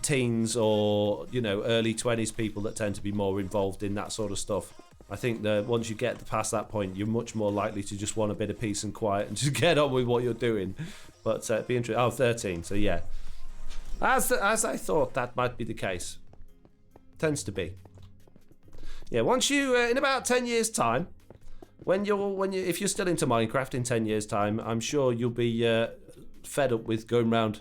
teens or early 20s people that tend to be more involved in that sort of stuff. I think that once you get past that point, you're much more likely to just want a bit of peace and quiet and just get on with what you're doing. But be interesting. Oh, 13. So yeah, as I thought that might be the case. Tends to be. Yeah. Once you in about 10 years' time, if you're still into Minecraft in 10 years' time, I'm sure you'll be fed up with going around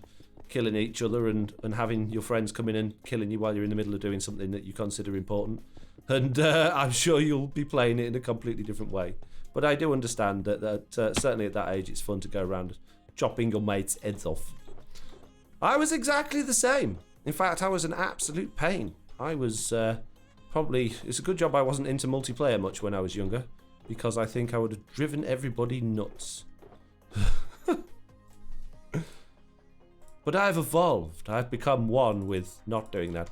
killing each other and having your friends come in and killing you while you're in the middle of doing something that you consider important. And I'm sure you'll be playing it in a completely different way. But I do understand that certainly at that age it's fun to go around chopping your mates' heads off. I was exactly the same. In fact, I was an absolute pain. I was it's a good job I wasn't into multiplayer much when I was younger, because I think I would have driven everybody nuts. But I've evolved. I've become one with not doing that.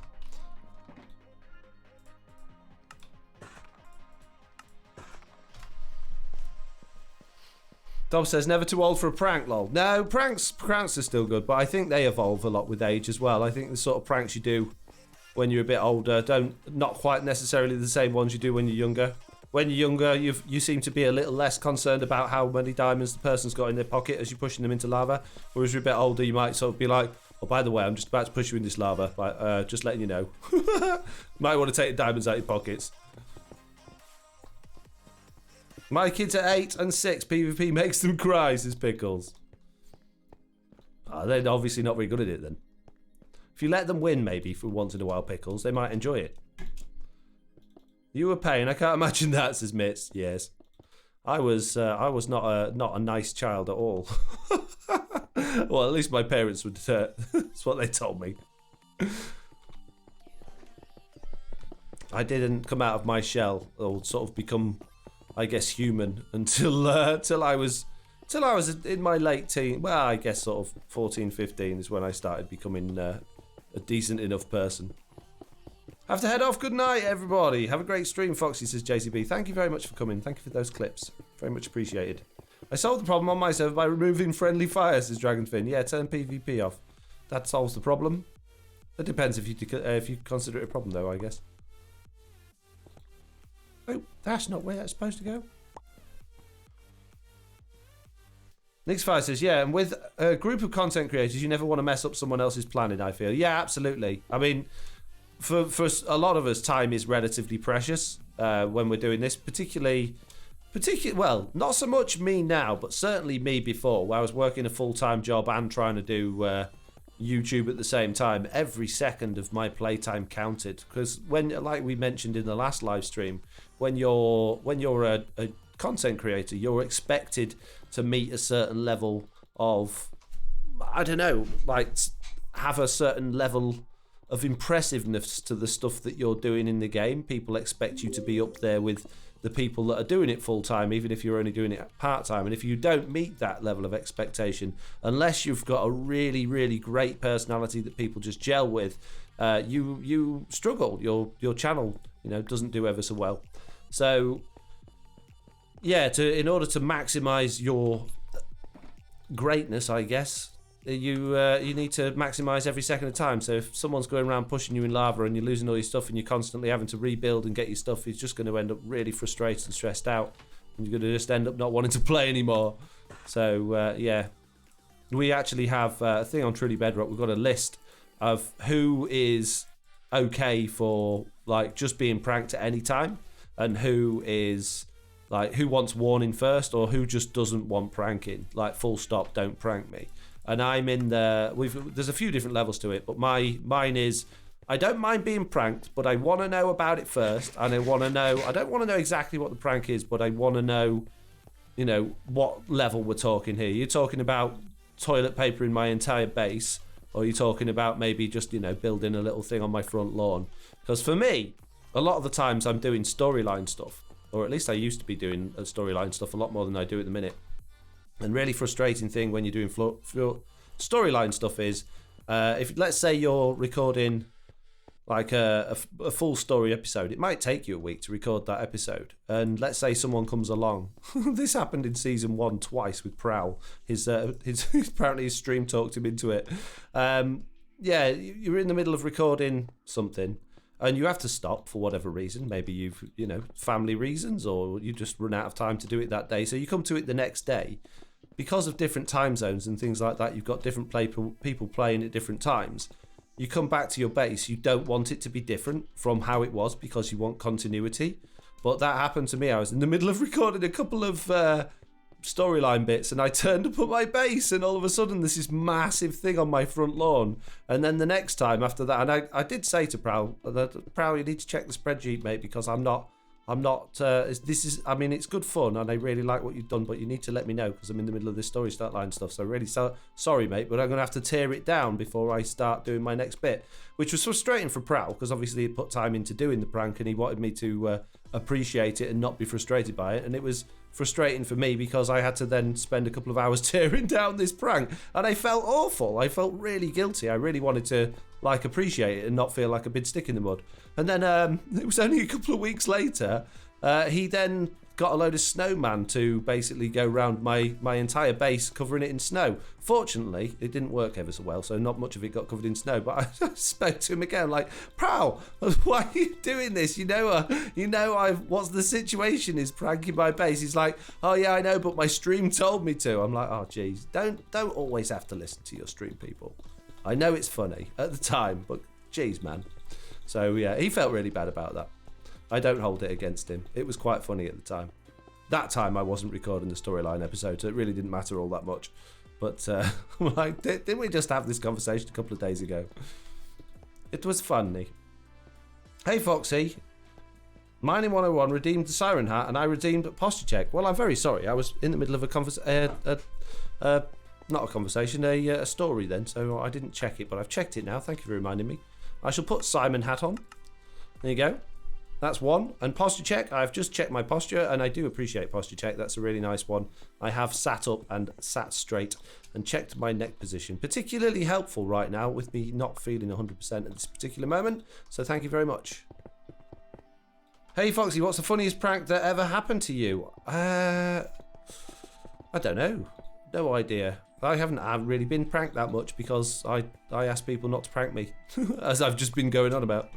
Dom says, never too old for a prank, lol. No, pranks are still good, but I think they evolve a lot with age as well. I think the sort of pranks you do when you're a bit older not quite necessarily the same ones you do when you're younger. When you're younger, you seem to be a little less concerned about how many diamonds the person's got in their pocket as you're pushing them into lava. Whereas you're a bit older, you might sort of be like, oh, by the way, I'm just about to push you in this lava. Like, just letting you know. Might want to take the diamonds out of your pockets. My kids are 8 and 6. PvP makes them cry, says Pickles. Oh, they're obviously not very good at it then. If you let them win, maybe, for once in a while, Pickles, they might enjoy it. You were paying. I can't imagine that, says Mitz. Yes. I was not a nice child at all. Well, at least my parents would. That's what they told me. I didn't come out of my shell or sort of become, I guess, human until I was in my late teen. Well, I guess sort of 14, 15 is when I started becoming a decent enough person. Have to head off. Good night, everybody. Have a great stream, Foxy, says JCB. Thank you very much for coming. Thank you for those clips. Very much appreciated. I solved the problem on my server by removing friendly fire, says Dragonfin. Yeah, turn PvP off. That solves the problem. It depends if you consider it a problem, though, I guess. Oh, that's not where that's supposed to go. Nixfire says, yeah, and with a group of content creators, you never want to mess up someone else's planning, I feel. Yeah, absolutely. I mean, for a lot of us, time is relatively precious when we're doing this, particularly, well, not so much me now, but certainly me before, where I was working a full-time job and trying to do YouTube at the same time. Every second of my playtime counted, because when, like we mentioned in the last live stream, when you're a content creator, you're expected to meet a certain level of, I don't know, like have a certain level of impressiveness to the stuff that you're doing in the game. People expect you to be up there with the people that are doing it full time, even if you're only doing it part time. And if you don't meet that level of expectation, unless you've got a really, really great personality that people just gel with, you struggle. Your channel, doesn't do ever so well. So yeah, in order to maximize your greatness, I guess, you need to maximise every second of time. So if someone's going around pushing you in lava and you're losing all your stuff and you're constantly having to rebuild and get your stuff, you're just going to end up really frustrated and stressed out, and you're going to just end up not wanting to play anymore. So yeah, we actually have a thing on Truly Bedrock. We've got a list of who is okay for like just being pranked at any time, and who is like who wants warning first, or who just doesn't want pranking, like full stop, don't prank me. And I'm in there's a few different levels to it, but mine is, I don't mind being pranked, but I want to know about it first, and I don't want to know exactly what the prank is, but I want to know, you know, what level we're talking here. You're talking about toilet paper in my entire base, or you're talking about maybe just, you know, building a little thing on my front lawn? Because for me, a lot of the times I'm doing storyline stuff, or at least I used to be doing storyline stuff a lot more than I do at the minute. And really frustrating thing when you're doing storyline stuff is, if let's say you're recording like a full story episode, it might take you a week to record that episode. And let's say someone comes along. This happened in season 1 twice with Prowl. His apparently his stream talked him into it. Yeah, you're in the middle of recording something, and you have to stop for whatever reason. Maybe you've, you know, family reasons, or you just run out of time to do it that day. So you come to it the next day. Because of different time zones and things like that, you've got different people playing at different times. You come back to your base, you don't want it to be different from how it was because you want continuity. But that happened to me. I was in the middle of recording a couple of storyline bits, and I turned up at my base, and all of a sudden there's this massive thing on my front lawn. And then the next time after that, and I did say to Prowl, you need to check the spreadsheet, mate, because I'm not, this is, I mean, it's good fun and I really like what you've done, but you need to let me know because I'm in the middle of this story start line stuff. So really sorry, mate, but I'm going to have to tear it down before I start doing my next bit, which was frustrating for Prowl because obviously he put time into doing the prank and he wanted me to appreciate it and not be frustrated by it. And it was frustrating for me because I had to then spend a couple of hours tearing down this prank, and I felt awful. I felt really guilty. I really wanted to like appreciate it and not feel like a big stick in the mud. And then it was only a couple of weeks later, he then got a load of snowman to basically go around my entire base, covering it in snow. Fortunately, it didn't work ever so well, so not much of it got covered in snow. But I spoke to him again, like, Prowl, why are you doing this? What's the situation is pranking my base. He's like, oh yeah, I know, but my stream told me to. I'm like, oh geez, don't always have to listen to your stream, people. I know it's funny at the time, but geez, man. So yeah, he felt really bad about that. I don't hold it against him. It was quite funny at the time. That time I wasn't recording the storyline episode, so it really didn't matter all that much. But like, didn't we just have this conversation a couple of days ago? It was funny. Hey Foxy, Mining 101 redeemed the Siren Hat, and I redeemed Posture Check. Well, I'm very sorry. I was in the middle of a story then, so I didn't check it, but I've checked it now. Thank you for reminding me. I shall put Simon Hat on. There you go. That's one. And posture check, I've just checked my posture, and I do appreciate posture check. That's a really nice one. I have sat up and sat straight and checked my neck position. Particularly helpful right now with me not feeling 100% at this particular moment. So thank you very much. Hey Foxy, what's the funniest prank that ever happened to you? I don't know. No idea. I haven't really been pranked that much because I ask people not to prank me, as I've just been going on about.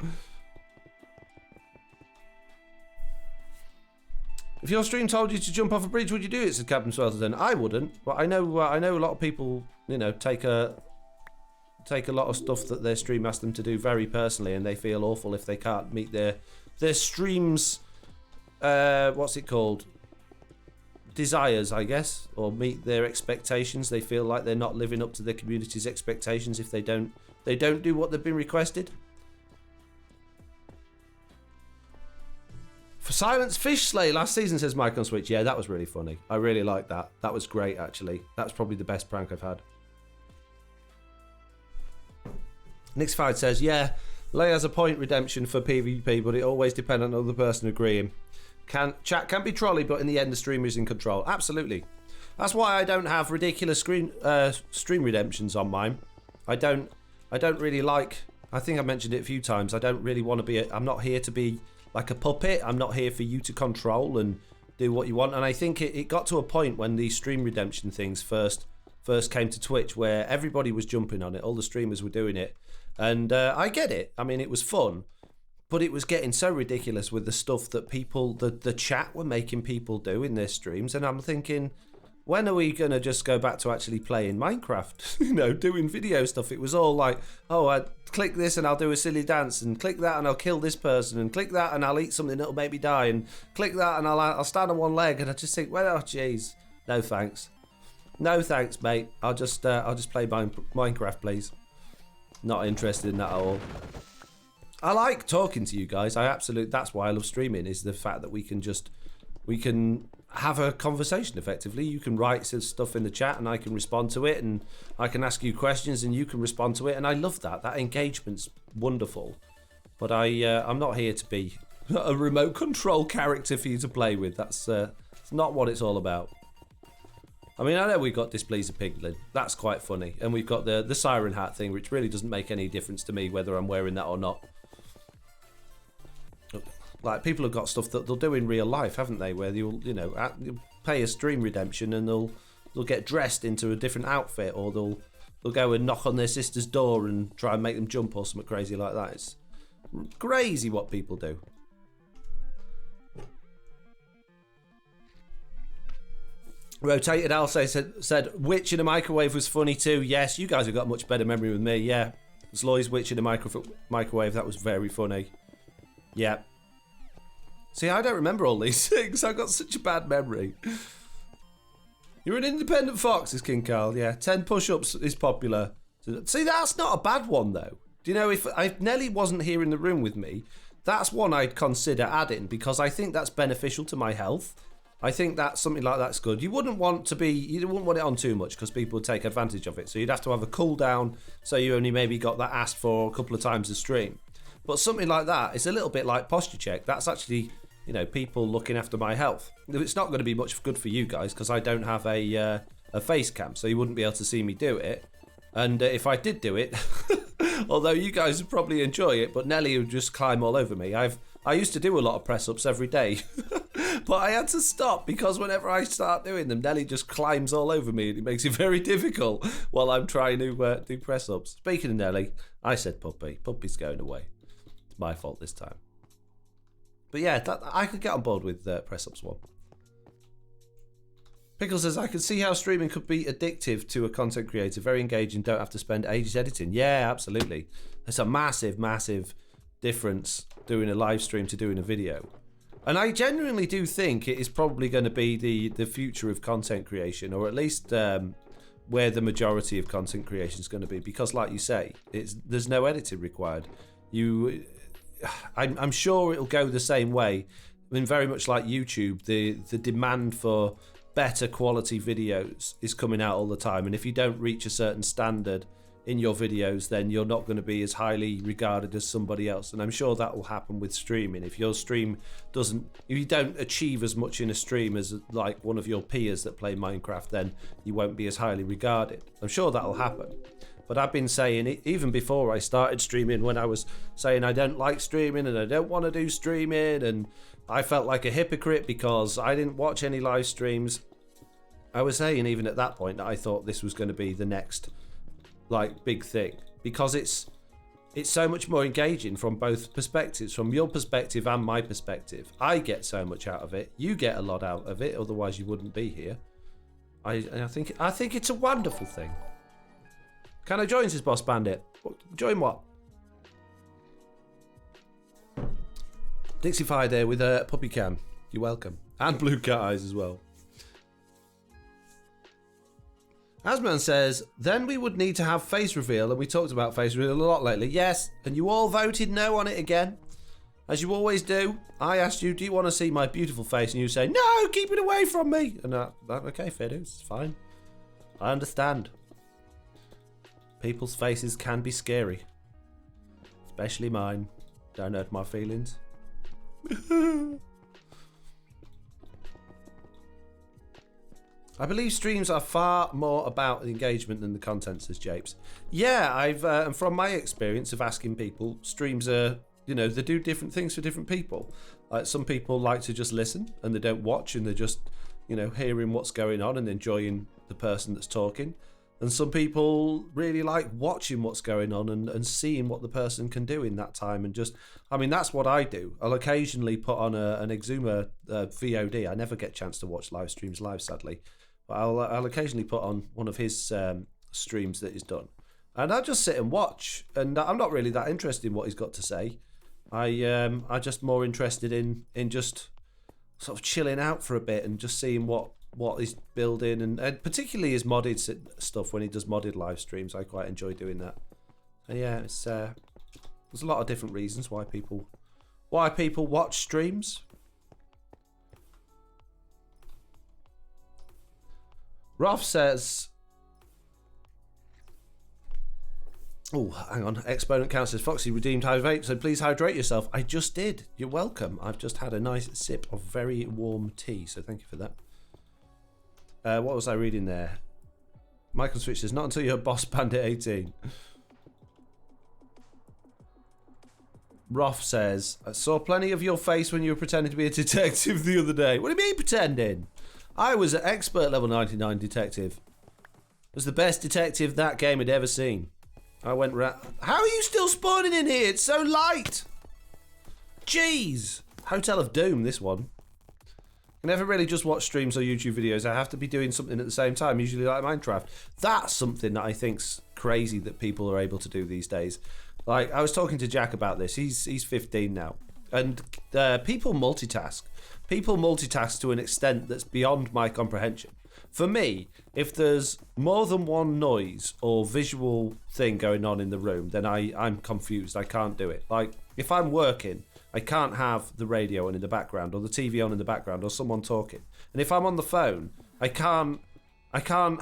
If your stream told you to jump off a bridge, would you do it? Said Captain Swelterton. I wouldn't, but I know a lot of people, you know, take a lot of stuff that their stream asks them to do very personally, and they feel awful if they can't meet their stream's what's it called? Desires, I guess, or meet their expectations. They feel like they're not living up to their community's expectations if they don't do what they've been requested. For Silence Fish Slay last season, says Mike on Switch. Yeah, that was really funny. I really liked that. That was great, actually. That's probably the best prank I've had. Nixfied says, yeah, Lay has a point redemption for PvP, but it always depends on the other person agreeing. Chat can be trolley, but in the end, the streamer is in control. Absolutely. That's why I don't have ridiculous stream redemptions on mine. I don't really like. I think I mentioned it a few times. I don't really want to be. I'm not here to be like a puppet. I'm not here for you to control and do what you want. And I think it got to a point when these stream redemption things first first came to Twitch, where everybody was jumping on it, all the streamers were doing it, and I get it. I mean, it was fun, but it was getting so ridiculous with the stuff that people, the chat were making people do in their streams, and I'm thinking, when are we going to just go back to actually playing Minecraft? You know, doing video stuff. It was all like, oh, I click this and I'll do a silly dance, and click that and I'll kill this person, and click that and I'll eat something that'll make me die, and click that and I'll stand on one leg. And I just think, well, oh, jeez, no thanks. No thanks, mate. I'll just play Minecraft, please. Not interested in that at all. I like talking to you guys. That's why I love streaming, is the fact that we can have a conversation effectively. You can write some stuff in the chat and I can respond to it, and I can ask you questions and you can respond to it, and I love that. That engagement's wonderful. But I'm not here to be a remote control character for you to play with. That's not what it's all about. I mean, I know we've got Displeaser Piglin. That's quite funny. And we've got the siren hat thing, which really doesn't make any difference to me whether I'm wearing that or not. Like, people have got stuff that they'll do in real life, haven't they? Where you'll pay a stream redemption and they'll get dressed into a different outfit, or they'll go and knock on their sister's door and try and make them jump or something crazy like that. It's crazy what people do. Rotated Alce said Witch in a Microwave was funny too. Yes, you guys have got much better memory than me. Yeah, Zloy's Witch in a Microwave, that was very funny. Yeah. See, I don't remember all these things. I've got such a bad memory. You're an independent fox, is King Carl. Yeah, 10 push-ups is popular. See, that's not a bad one, though. Do you know, if Nelly wasn't here in the room with me, that's one I'd consider adding, because I think that's beneficial to my health. I think that something like that's good. You wouldn't want it on too much, because people would take advantage of it. So you'd have to have a cooldown, so you only maybe got that asked for a couple of times a stream. But something like that, it's a little bit like posture check. That's actually, people looking after my health. It's not going to be much good for you guys, because I don't have a face cam, so you wouldn't be able to see me do it. And if I did do it, although you guys would probably enjoy it, but Nelly would just climb all over me. I used to do a lot of press-ups every day, but I had to stop, because whenever I start doing them, Nelly just climbs all over me, and it makes it very difficult while I'm trying to do press-ups. Speaking of Nelly, I said puppy. Puppy's going away. It's my fault this time. But yeah, I could get on board with press-ups one. Pickle says, I can see how streaming could be addictive to a content creator. Very engaging, don't have to spend ages editing. Yeah, absolutely. It's a massive, massive difference doing a live stream to doing a video. And I genuinely do think it is probably going to be the future of content creation, or at least where the majority of content creation is going to be. Because like you say, there's no editing required. I'm sure it'll go the same way. I mean, very much like YouTube, the demand for better quality videos is coming out all the time, and if you don't reach a certain standard in your videos, then you're not going to be as highly regarded as somebody else. And I'm sure that will happen with streaming. If your stream if you don't achieve as much in a stream as like one of your peers that play Minecraft, then you won't be as highly regarded. I'm sure that'll happen. But I've been saying it even before I started streaming, when I was saying I don't like streaming and I don't want to do streaming, and I felt like a hypocrite because I didn't watch any live streams. I was saying even at that point that I thought this was going to be the next big thing, because it's so much more engaging from both perspectives, from your perspective and my perspective. I get so much out of it. You get a lot out of it, otherwise you wouldn't be here. I think it's a wonderful thing. Can I join, says Boss Bandit? Join what? Dixified there with a puppy cam. You're welcome. And blue cat eyes as well. Asman says, then we would need to have face reveal, and we talked about face reveal a lot lately. Yes, and you all voted no on it again. As you always do. I asked you, do you want to see my beautiful face? And you say, no, keep it away from me. And okay, fair dues, it's fine. I understand. People's faces can be scary. Especially mine. Don't hurt my feelings. I believe streams are far more about the engagement than the content, says Japes. Yeah, and from my experience of asking people, streams are, they do different things for different people. Like, some people like to just listen and they don't watch, and they're just, hearing what's going on and enjoying the person that's talking. And some people really like watching what's going on and seeing what the person can do in that time. And just, I mean, that's what I do. I'll occasionally put on an Exuma VOD. I never get a chance to watch live streams live, sadly. But I'll occasionally put on one of his streams that he's done. And I'll just sit and watch. And I'm not really that interested in what he's got to say. I'm just more interested in just sort of chilling out for a bit and just seeing what he's building, and particularly his modded stuff. When he does modded live streams, I quite enjoy doing that. And yeah, it's there's a lot of different reasons why people watch streams. Rolf says, oh, hang on. Exponent Count says, Foxy redeemed hydrate, so please hydrate yourself. I just did. You're welcome. I've just had a nice sip of very warm tea, so thank you for that. What was I reading there? Michael Switch says, not until you're Boss Bandit 18. Roth says, I saw plenty of your face when you were pretending to be a detective the other day. What do you mean pretending? I was an expert level 99 detective. I was the best detective that game had ever seen. I went round. How are you still spawning in here? It's so light. Jeez. Hotel of Doom, this one. I never really just watch streams or YouTube videos. I have to be doing something at the same time, usually like Minecraft. That's something that I think's crazy that people are able to do these days. Like, I was talking to Jack about this. He's 15 now. And people multitask. People multitask to an extent that's beyond my comprehension. For me, if there's more than one noise or visual thing going on in the room, then I'm confused. I can't do it. Like, if I'm working, I can't have the radio on in the background or the TV on in the background or someone talking. And if I'm on the phone, I can't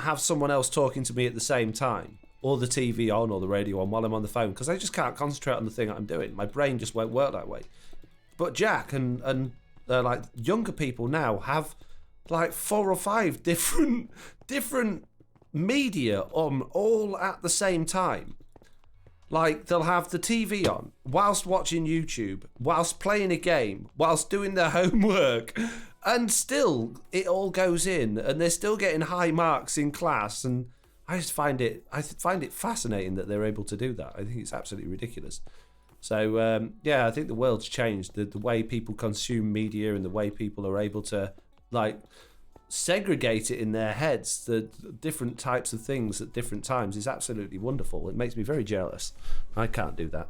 have someone else talking to me at the same time or the TV on or the radio on while I'm on the phone, because I just can't concentrate on the thing that I'm doing. My brain just won't work that way. But Jack and like younger people now have like 4 or 5 different media on all at the same time. Like, they'll have the TV on whilst watching YouTube, whilst playing a game, whilst doing their homework, and still it all goes in, and they're still getting high marks in class. And I find it fascinating that they're able to do that. I think it's absolutely ridiculous. So yeah, I think the world's changed. The way people consume media and the way people are able to like segregate it in their heads, the different types of things at different times, is absolutely wonderful. It makes me very jealous. I can't do that.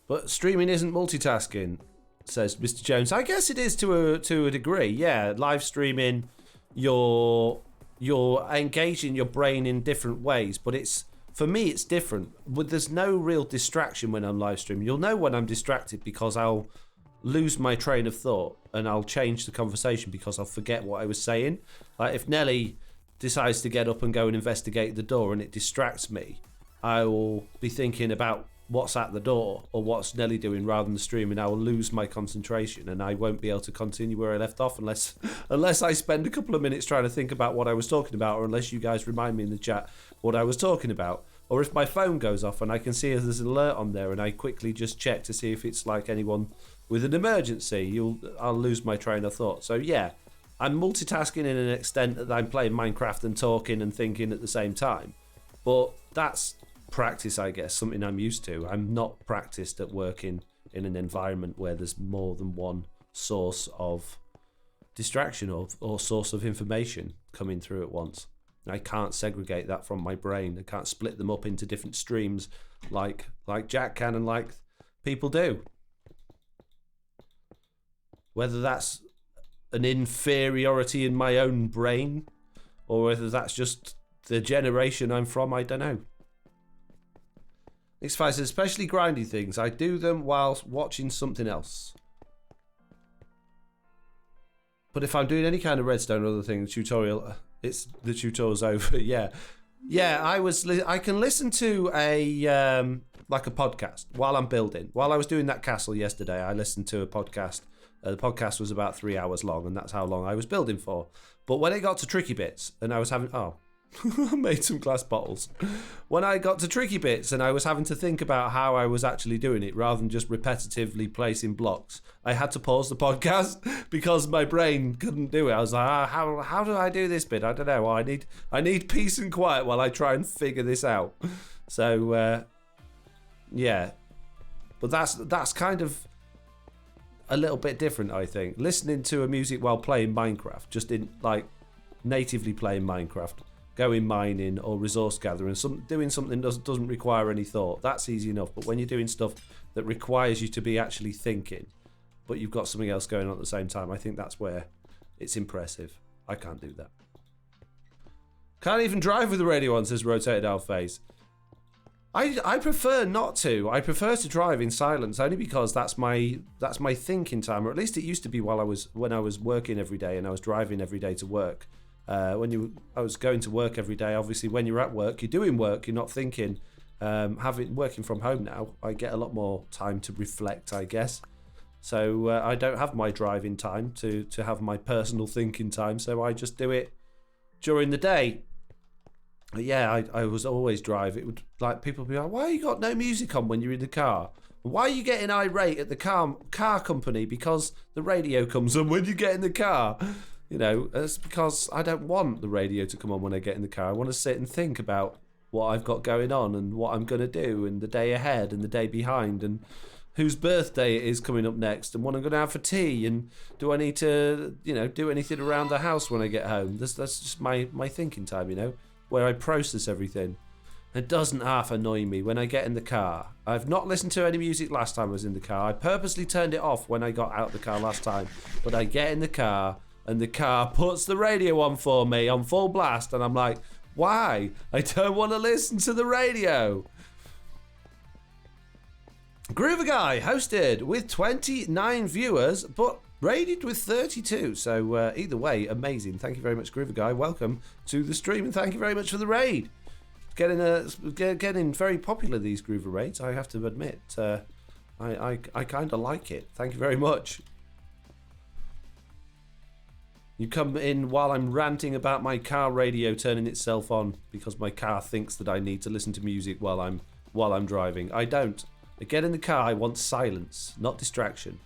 But streaming isn't multitasking, says Mr. Jones. I guess it is to a degree. Yeah, live streaming, you're engaging your brain in different ways, but it's, for me, it's different. There's no real distraction when I'm live streaming. You'll know when I'm distracted because I'll lose my train of thought and I'll change the conversation because I'll forget what I was saying. Like, if Nelly decides to get up and go and investigate the door and it distracts me, I will be thinking about what's at the door or what's Nelly doing rather than the stream, and I will lose my concentration and I won't be able to continue where I left off unless I spend a couple of minutes trying to think about what I was talking about, or unless you guys remind me in the chat what I was talking about. Or if my phone goes off and I can see if there's an alert on there and I quickly just check to see if it's like anyone with an emergency, I'll lose my train of thought. So yeah, I'm multitasking in an extent that I'm playing Minecraft and talking and thinking at the same time. But that's practice, I guess, something I'm used to. I'm not practiced at working in an environment where there's more than one source of distraction or source of information coming through at once. I can't segregate that from my brain. I can't split them up into different streams like Jack can and like people do. Whether that's an inferiority in my own brain or whether that's just the generation I'm from, I don't know. X5 says, especially grindy things, I do them whilst watching something else. But if I'm doing any kind of redstone or other thing, the tutorial's over. Yeah, I can listen to a like a podcast while I'm building. While I was doing that castle yesterday, I listened to a podcast. The podcast was about 3 hours long, and that's how long I was building for. But when it got to tricky bits, and I was having Made some glass bottles. When I got to tricky bits and I was having to think about how I was actually doing it rather than just repetitively placing blocks, I had to pause the podcast because my brain couldn't do it. I was like, how do I do this bit? I don't know. I need peace and quiet while I try and figure this out. So, yeah. But that's kind of a little bit different, I think. Listening to a music while playing Minecraft, just in like natively playing Minecraft, going mining or resource gathering, doing something that doesn't require any thought, that's easy enough. But when you're doing stuff that requires you to be actually thinking, but you've got something else going on at the same time, I think that's where it's impressive. I can't do that. Can't even drive with the radio on, says Rotated Alphase. I prefer not to. I prefer to drive in silence only because that's my thinking time, or at least it used to be when I was working every day and I was driving every day to work. I was going to work every day. Obviously, when you're at work, you're doing work. You're not thinking. Working from home now, I get a lot more time to reflect, I guess. So I don't have my driving time to have my personal thinking time. So I just do it during the day. But yeah, I was always drive. It would like people would be like, "Why you got no music on when you're in the car? Why are you getting irate at the car company because the radio comes on when you get in the car?" You know, it's because I don't want the radio to come on when I get in the car. I want to sit and think about what I've got going on and what I'm going to do and the day ahead and the day behind and whose birthday it is coming up next and what I'm going to have for tea and do I need to, do anything around the house when I get home. That's just my thinking time, where I process everything. It doesn't half annoy me when I get in the car. I've not listened to any music last time I was in the car. I purposely turned it off when I got out of the car last time. But I get in the car and the car puts the radio on for me on full blast and I'm like, why? I don't want to listen to the radio. Groover Guy hosted with 29 viewers but rated with 32. So either way, amazing. Thank you very much, Groover Guy. Welcome to the stream and thank you very much for the raid. Getting very popular, these Groover raids, I have to admit. I kind of like it. Thank you very much. You come in while I'm ranting about my car radio turning itself on because my car thinks that I need to listen to music while I'm driving. I don't. I get in the car, I want silence, not distraction.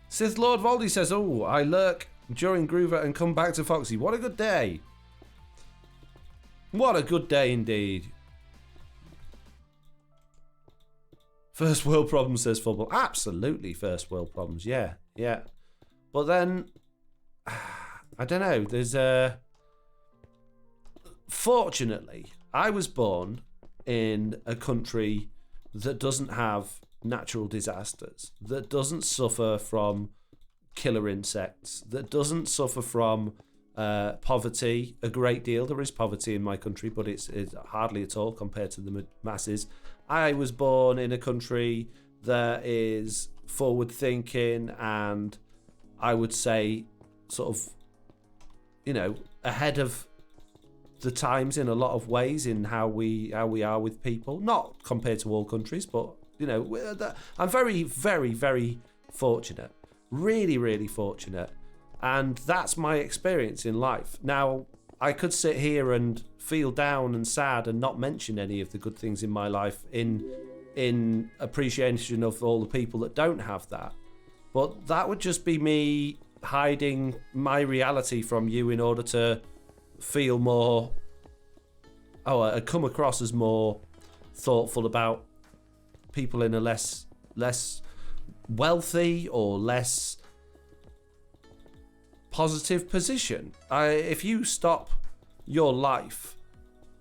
Sith Lord Voldy says, "Oh, I lurk during Groover and come back to Foxy. What a good day." What a good day indeed. First world problems, says Football. Absolutely first world problems, yeah. But then, I don't know, there's fortunately, I was born in a country that doesn't have natural disasters, that doesn't suffer from killer insects, that doesn't suffer from poverty a great deal. There is poverty in my country, but it's hardly at all compared to the masses. I was born in a country that is forward thinking and I would say sort of, ahead of the times in a lot of ways in how we are with people. Not compared to all countries, but I'm very, very, very fortunate. Really, really fortunate. And that's my experience in life. Now, I could sit here and feel down and sad and not mention any of the good things in my life in appreciation of all the people that don't have that. But that would just be me hiding my reality from you in order to feel more, come across as more thoughtful about people in a less wealthy or less positive position. If you stop your life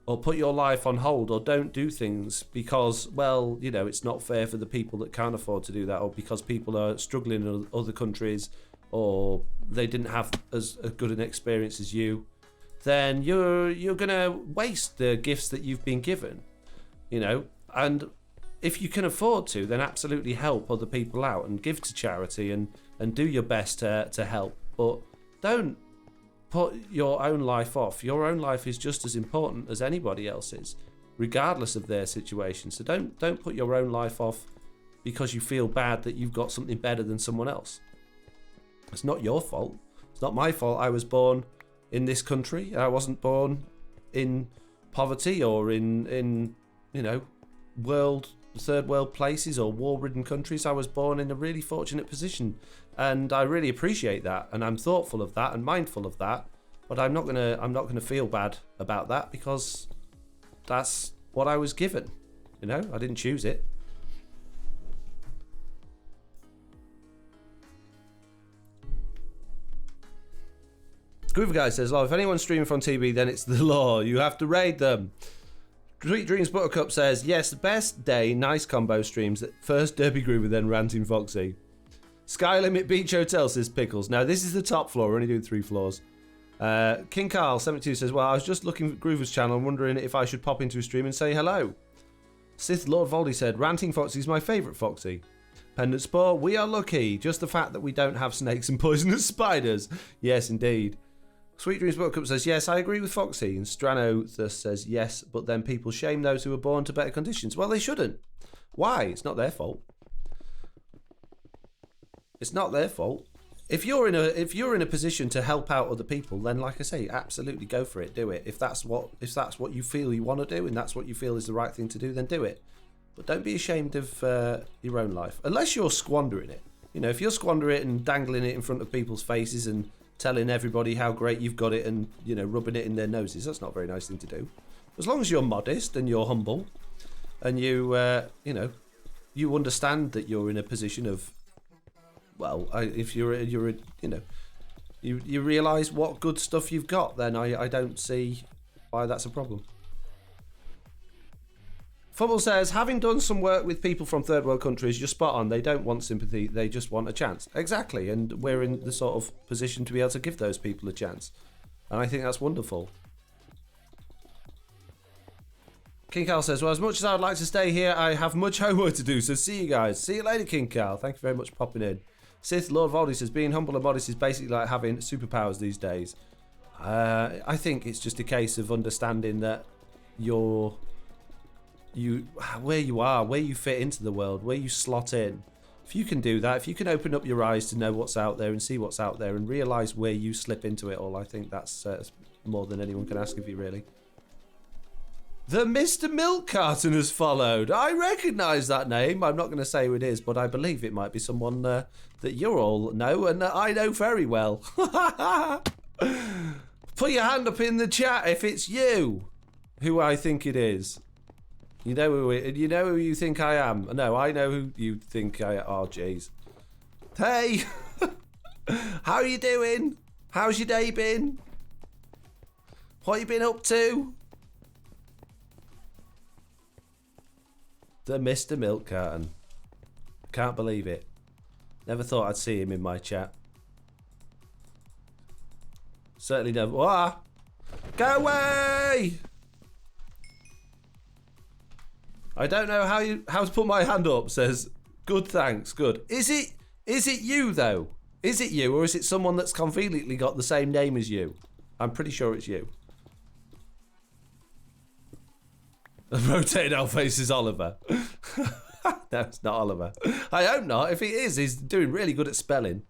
or put your life on hold or don't do things because, it's not fair for the people that can't afford to do that, or because people are struggling in other countries or they didn't have as good an experience as you, then you're gonna waste the gifts that you've been given, and if you can afford to, then absolutely help other people out and give to charity and do your best to help. But don't put your own life off. Your own life is just as important as anybody else's, regardless of their situation. So don't put your own life off because you feel bad that you've got something better than someone else. It's not your fault. It's not my fault. I was born in this country. I wasn't born in poverty or in you know, third world places or war-ridden countries. I was born in a really fortunate position, and I really appreciate that, and I'm thoughtful of that and mindful of that. But I'm not gonna feel bad about that, because that's what I was given. You know, I didn't choose it. Groover Guy says, "If anyone's streaming from TV, then it's the law. You have to raid them." Sweet Dreams Buttercup says, "Yes, best day, nice combo streams. First Derby Groover, then Ranting Foxy." Sky Limit Beach Hotel says Pickles. Now, this is the top floor. We're only doing 3 floors. King Carl 72 says, "Well, I was just looking at Groover's channel and wondering if I should pop into a stream and say hello." Sith Lord Voldy said, "Ranting Foxy is my favourite Foxy." Pendant Sport, "We are lucky. Just the fact that we don't have snakes and poisonous spiders." Yes, indeed. Sweet Dreams Buttercup says, "Yes, I agree with Foxy." And Strano thus says, "Yes, but then people shame those who are born to better conditions." Well, they shouldn't. Why? It's not their fault. It's not their fault. If you're in a position to help out other people, then, like I say, absolutely go for it. Do it. If that's what you feel you want to do, and that's what you feel is the right thing to do, then do it. But don't be ashamed of your own life, unless you're squandering it. You know, if you're squandering it and dangling it in front of people's faces and telling everybody how great you've got it and, you know, rubbing it in their noses, that's not a very nice thing to do. As long as you're modest and you're humble, and you you understand that you're in a position of, well, if you realise what good stuff you've got, then I don't see why that's a problem. Fubble says, "Having done some work with people from third world countries, you're spot on. They don't want sympathy, they just want a chance." Exactly, and we're in the sort of position to be able to give those people a chance. And I think that's wonderful. King Cal says, "Well, as much as I'd like to stay here, I have much homework to do, so see you guys." See you later, King Cal. Thank you very much for popping in. Sith Lord Voldy says, "Being humble and modest is basically like having superpowers these days." I think it's just a case of understanding that where you are, where you fit into the world, where you slot in. If you can do that, if you can open up your eyes to know what's out there and see what's out there and realise where you slip into it all, I think that's more than anyone can ask of you, really. The Mr. Milk Carton has followed. I recognise that name. I'm not going to say who it is, but I believe it might be someone that you all know and that I know very well. Put your hand up in the chat if it's you who I think it is. You know who you think I am. No, I know who you think I am. Oh, jeez. Hey! How you doing? How's your day been? What you been up to? The Mr. Milk Carton. Can't believe it. Never thought I'd see him in my chat. Certainly never. Ah! Go away! I don't know how to put my hand up, says, "Good, thanks, good." Is it you, though? Is it you, or is it someone that's conveniently got the same name as you? I'm pretty sure it's you. The rotated L face is Oliver. No, it's not Oliver. I hope not. If he is, he's doing really good at spelling.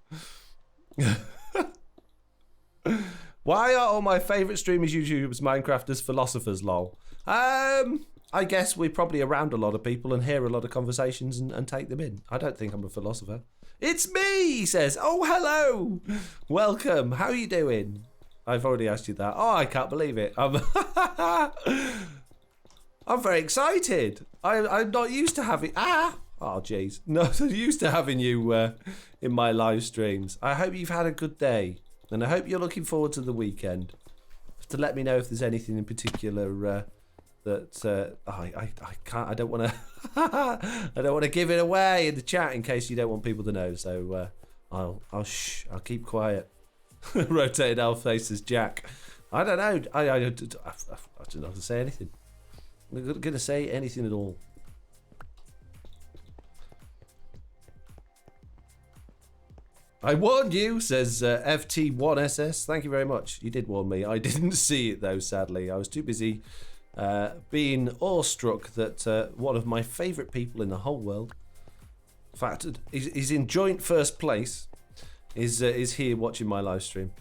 Why are all my favourite streamers, YouTubers, Minecrafters, philosophers, lol? I guess we're probably around a lot of people and hear a lot of conversations and take them in. I don't think I'm a philosopher. It's me, he says. Oh, hello. Welcome. How are you doing? I've already asked you that. Oh, I can't believe it. I'm very excited. I'm not used to having... Oh, jeez. Not used to having you in my live streams. I hope you've had a good day. And I hope you're looking forward to the weekend. To let me know if there's anything in particular... that I can't. I don't want to. I don't want to give it away in the chat in case you don't want people to know. So I'll keep quiet. Rotated L faces Jack. I don't know. I don't know how to say anything. I'm not going to say anything at all. I warned you, says FT1SS. Thank you very much. You did warn me. I didn't see it though. Sadly, I was too busy. Being awestruck that one of my favourite people in the whole world, in fact, he's in joint first place, is here watching my live stream.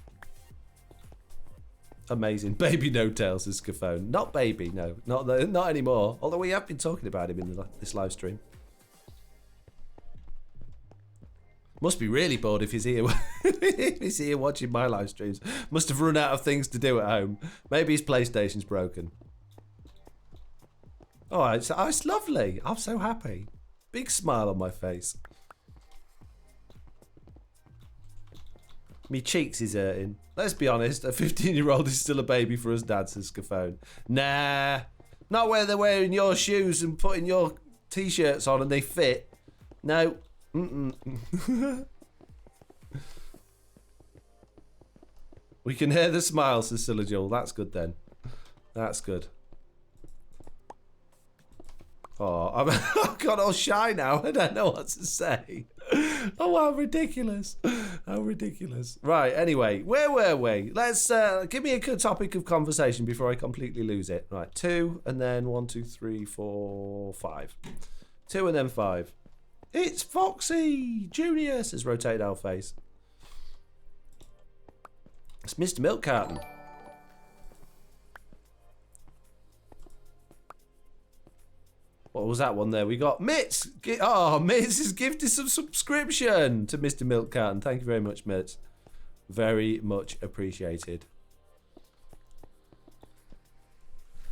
Amazing. Baby no tail, says Scafone. Not baby, no. Not anymore. Although we have been talking about him in this live stream. Must be really bored if he's here. If he's here watching my live streams. Must have run out of things to do at home. Maybe his PlayStation's broken. Oh, it's lovely. I'm so happy. Big smile on my face. Me cheeks is hurting. Let's be honest, a 15-year-old is still a baby for us dads, says Scafone. Nah, not where they're wearing your shoes and putting your t-shirts on and they fit. No. We can hear the smile, says Silajul. That's good then. That's good. Oh, I've got all shy now. I don't know what to say. Oh, how ridiculous. How ridiculous. Right, anyway, where were we? Let's give me a good topic of conversation before I completely lose it. Right, 2 and then 1, 2, 3, 4, 5. 2 and then 5. It's Foxy Junior, says Rotated Owl Face. It's Mr. Milk Carton. What was that one there? We got Mitz. Oh, Mitz has gifted some subscription to Mr. Milk Carton. Thank you very much, Mitz. Very much appreciated.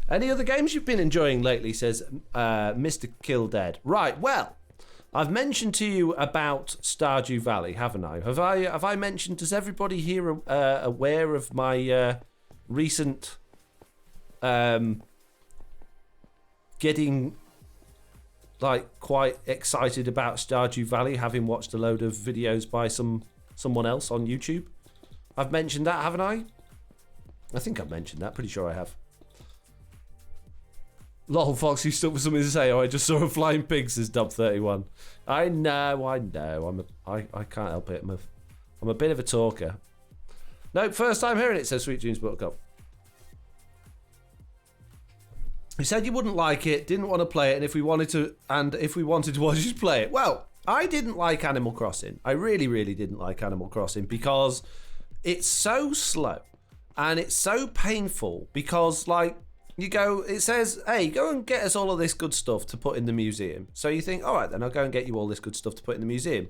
Any other games you've been enjoying lately, says Mr. Killdead. Right, well, I've mentioned to you about Stardew Valley, haven't I? Have I mentioned, is everybody here aware of my recent getting like quite excited about Stardew Valley, having watched a load of videos by someone else on YouTube? I've mentioned that, haven't I? I think I've mentioned that, pretty sure I have. Lol, Fox, you stuck with something to say. Oh, I just saw a flying pig, says Dub31. I know. I can't help it. I'm a bit of a talker. Nope, first time hearing it, says Sweet Dreams Buttercup. You said you wouldn't like it, didn't want to play it, and if we wanted to watch you play it. Well, I didn't like Animal Crossing. I really, really didn't like Animal Crossing because it's so slow and it's so painful because, like, it says, hey, go and get us all of this good stuff to put in the museum. So you think, all right, then I'll go and get you all this good stuff to put in the museum.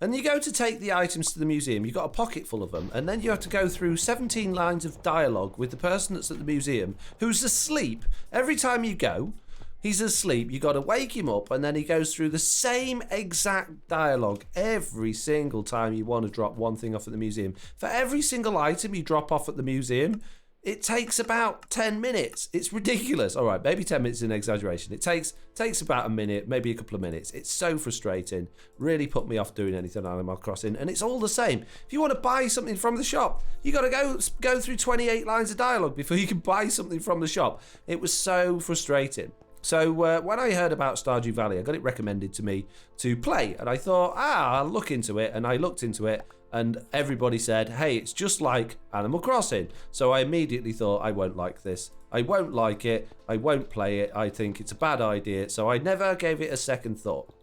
And you go to take the items to the museum, you've got a pocket full of them, and then you have to go through 17 lines of dialogue with the person that's at the museum who's asleep. Every time you go, he's asleep. You've got to wake him up, and then he goes through the same exact dialogue every single time you want to drop one thing off at the museum. For every single item you drop off at the museum, it takes about 10 minutes. It's ridiculous. All right, maybe 10 minutes is an exaggeration. It takes about a minute, maybe a couple of minutes. It's so frustrating. Really put me off doing anything on Animal Crossing. And it's all the same. If you want to buy something from the shop, you got to go through 28 lines of dialogue before you can buy something from the shop. It was so frustrating. So when I heard about Stardew Valley, I got it recommended to me to play. And I thought, I'll look into it. And I looked into it. And everybody said, hey, it's just like Animal Crossing. So I immediately thought, I won't like this. I won't like it. I won't play it. I think it's a bad idea. So I never gave it a second thought.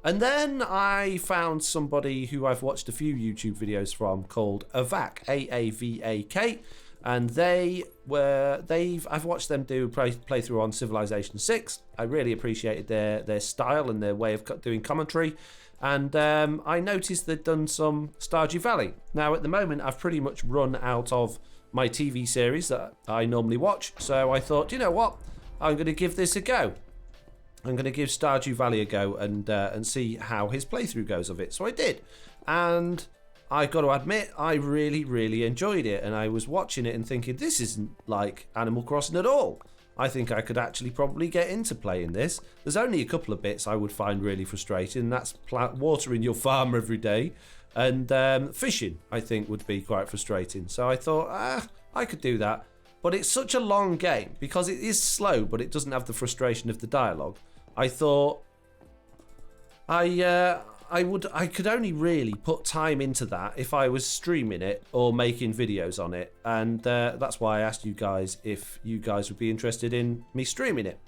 And then I found somebody who I've watched a few YouTube videos from called Avak, A-A-V-A-K. And I've watched them do playthrough on Civilization 6. I really appreciated their style and their way of doing commentary. And I noticed they'd done some Stardew Valley. Now, at the moment, I've pretty much run out of my TV series that I normally watch. So I thought, you know what? I'm going to give this a go. I'm going to give Stardew Valley a go and see how his playthrough goes of it. So I did. And I've got to admit, I really, really enjoyed it. And I was watching it and thinking, this isn't like Animal Crossing at all. I think I could actually probably get into playing this. There's only a couple of bits I would find really frustrating. That's watering your farm every day. And fishing, I think, would be quite frustrating. So I thought, I could do that. But it's such a long game because it is slow, but it doesn't have the frustration of the dialogue. I thought I could only really put time into that if I was streaming it or making videos on it, and that's why I asked you guys if you guys would be interested in me streaming it,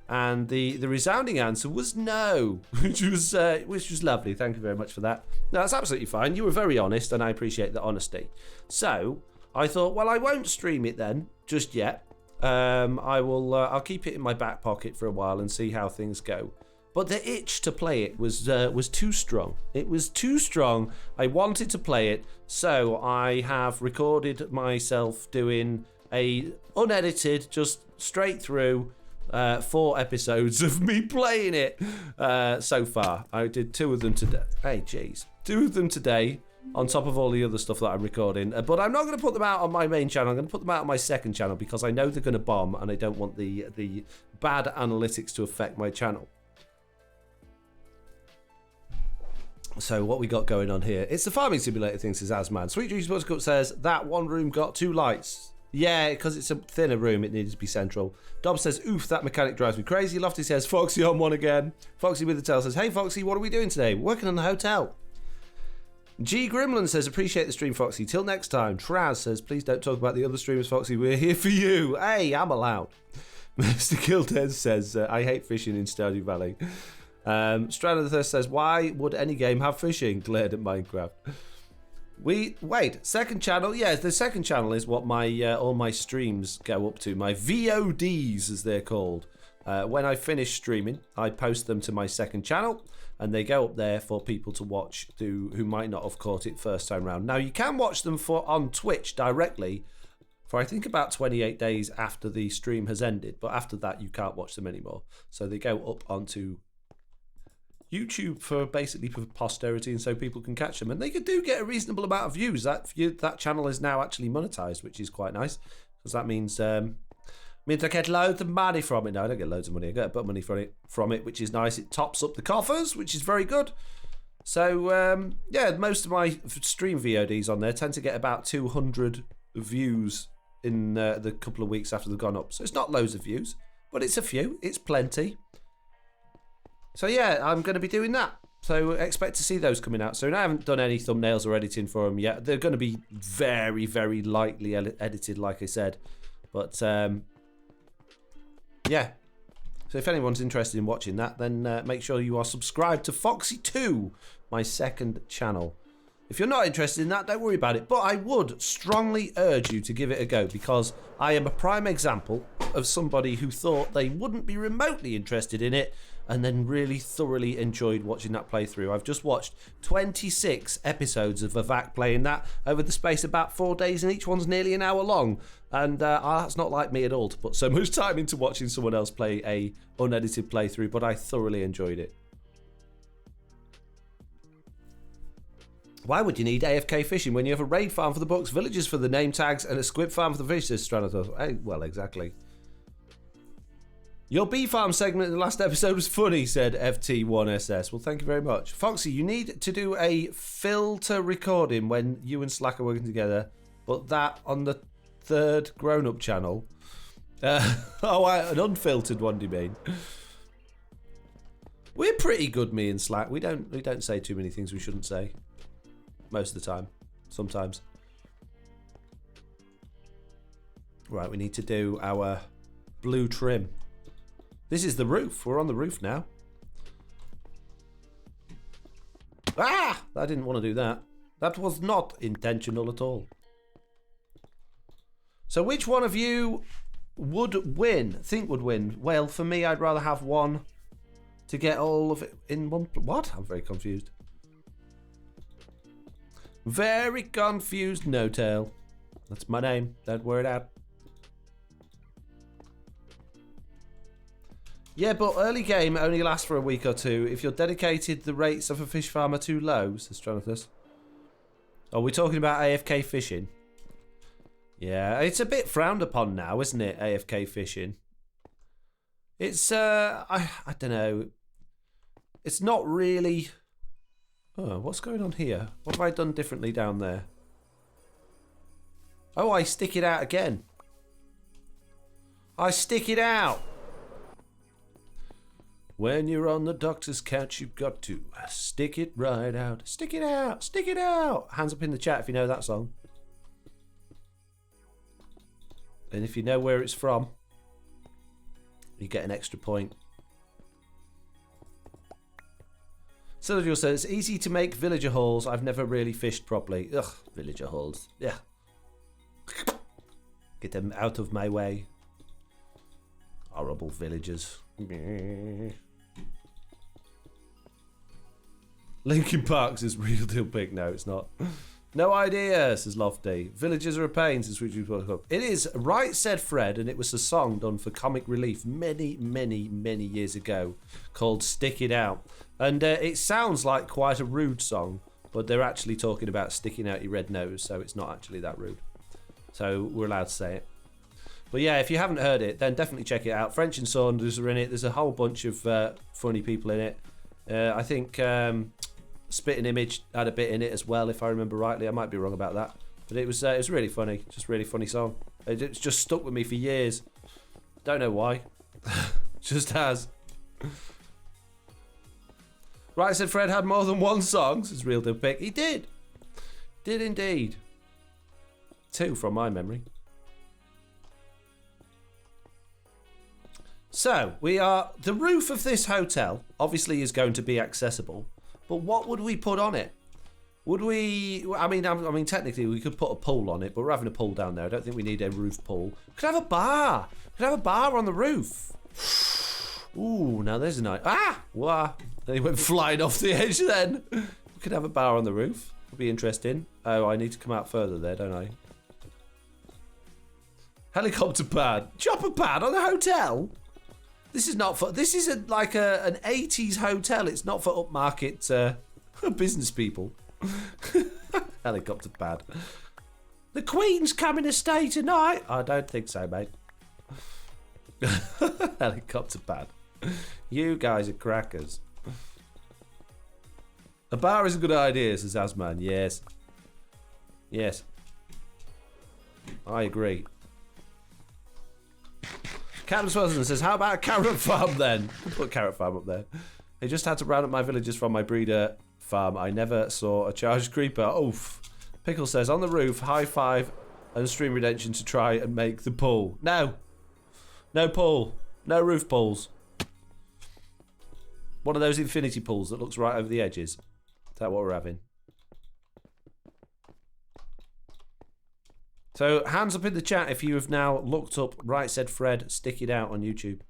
and the resounding answer was no, which was lovely. Thank you very much for that. No, that's absolutely fine. You were very honest, and I appreciate the honesty. So I thought, well, I won't stream it then, just yet. I'll keep it in my back pocket for a while and see how things go. But the itch to play it was too strong. It was too strong. I wanted to play it, so I have recorded myself doing a unedited, just straight through 4 episodes of me playing it so far. I did 2 of them today. Hey, jeez. 2 of them today, on top of all the other stuff that I'm recording. But I'm not going to put them out on my main channel. I'm going to put them out on my second channel because I know they're going to bomb and I don't want the bad analytics to affect my channel. So what we got going on here? It's the farming simulator thing, says Asman. Sweet Dreams Buttercup says, that one room got 2 lights. Yeah, because it's a thinner room, it needed to be central. Dob says, oof, that mechanic drives me crazy. Lofty says, Foxy on one again. Foxy with the tail says, hey Foxy, what are we doing today? We're working on the hotel. G Gremlin says, appreciate the stream, Foxy. Till next time. Traz says, please don't talk about the other streamers, Foxy. We're here for you. Hey, I'm allowed. Mr. Kildez says, I hate fishing in Stardew Valley. Strand of the Thirst says, why would any game have fishing? Glared at Minecraft. Wait, second channel? Yeah, the second channel is what my all my streams go up to. My VODs, as they're called. When I finish streaming, I post them to my second channel, and they go up there for people to watch who might not have caught it first time round. Now, you can watch them on Twitch directly for I think about 28 days after the stream has ended, but after that, you can't watch them anymore. So they go up onto YouTube for posterity, and so people can catch them, and they do get a reasonable amount of views. That channel is now actually monetized, which is quite nice because that means I get loads of money from it. No, I don't get loads of money. I get a bit of money from it, which is nice. It tops up the coffers, which is very good. So yeah, most of my stream VODs on there tend to get about 200 views in the couple of weeks after they've gone up. So it's not loads of views, but it's a few. It's plenty. So yeah, I'm going to be doing that. So expect to see those coming out soon. I haven't done any thumbnails or editing for them yet. They're going to be very, very lightly edited, like I said. But yeah. So if anyone's interested in watching that, then make sure you are subscribed to Foxy2, my second channel. If you're not interested in that, don't worry about it. But I would strongly urge you to give it a go because I am a prime example of somebody who thought they wouldn't be remotely interested in it and then really thoroughly enjoyed watching that playthrough. I've just watched 26 episodes of Vivak playing that over the space of about 4 days, and each one's nearly an hour long. And that's not like me at all to put so much time into watching someone else play a unedited playthrough, but I thoroughly enjoyed it. Why would you need AFK fishing when you have a raid farm for the books, villages for the name tags, and a squid farm for the fish? Says Stranathos. Hey, well, exactly. Your bee farm segment in the last episode was funny, said FT1SS. Well, thank you very much. Foxy, you need to do a filter recording when you and Slack are working together, but that on the 3rd grown-up channel. An unfiltered one, do you mean? We're pretty good, me and Slack. We don't say too many things we shouldn't say. Most of the time. Sometimes. Right, we need to do our blue trim. This is the roof. We're on the roof now. Ah! I didn't want to do that. That was not intentional at all. So which one of you would win? Think would win? Well, for me, I'd rather have one to get all of it in one... What? I'm very confused. Very confused, NoTail. That's my name. Don't wear it out. Yeah, but early game only lasts for a week or two. If you're dedicated, the rates of a fish farm are too low, says Jonathan. Are we talking about AFK fishing? Yeah, it's a bit frowned upon now, isn't it, AFK fishing? It's, I don't know. It's not really... Oh, what's going on here? What have I done differently down there? Oh, I stick it out again. I stick it out. When you're on the doctor's couch, you've got to stick it right out. Stick it out. Stick it out. Hands up in the chat if you know that song. And if you know where it's from, you get an extra point. Silvergill says, it's easy to make villager halls. I've never really fished properly. Ugh, villager halls. Yeah. Get them out of my way. Horrible villagers. Linkin Park says real deal big. No, it's not. No idea, says Lofty. Villagers are a pain, says Richard Woke Up. It is, right said Fred, and it was a song done for Comic Relief many, many, many years ago called Stick It Out. And it sounds like quite a rude song, but they're actually talking about sticking out your red nose, so it's not actually that rude. So we're allowed to say it. But yeah, if you haven't heard it, then definitely check it out. French and Saunders are in it. There's a whole bunch of funny people in it. I think Spitting Image had a bit in it as well, if I remember rightly. I might be wrong about that. But it was really funny. Just really funny song. It's just stuck with me for years. Don't know why. Just has. Right, said Fred had more than one song, says Real Deal Pick. He did. Did indeed. 2 from my memory. So, the roof of this hotel obviously is going to be accessible, but what would we put on it? Would we, I mean technically we could put a pool on it, but we're having a pool down there. I don't think we need a roof pool. We could have a bar. We could have a bar on the roof. Ooh, now there's a nice, wow. Then he went flying off the edge then. We could have a bar on the roof. Would be interesting. Oh, I need to come out further there, don't I? Helicopter pad. Chopper pad on a hotel? This is not for. This is like an 80s hotel. It's not for upmarket business people. Helicopter pad. The Queen's coming to stay tonight. I don't think so, mate. Helicopter pad. You guys are crackers. A bar is a good idea, says Asman. Yes. Yes. I agree. Captain Swelson says, how about a carrot farm then? Put carrot farm up there. I just had to round up my villagers from my breeder farm. I never saw a charged creeper. Oof. Pickle says, on the roof, high five and stream redemption to try and make the pool. No. No pool. No roof pools. One of those infinity pools that looks right over the edges. Is that what we're having? So, hands up in the chat if you have now looked up Right Said Fred, Stick It Out on YouTube.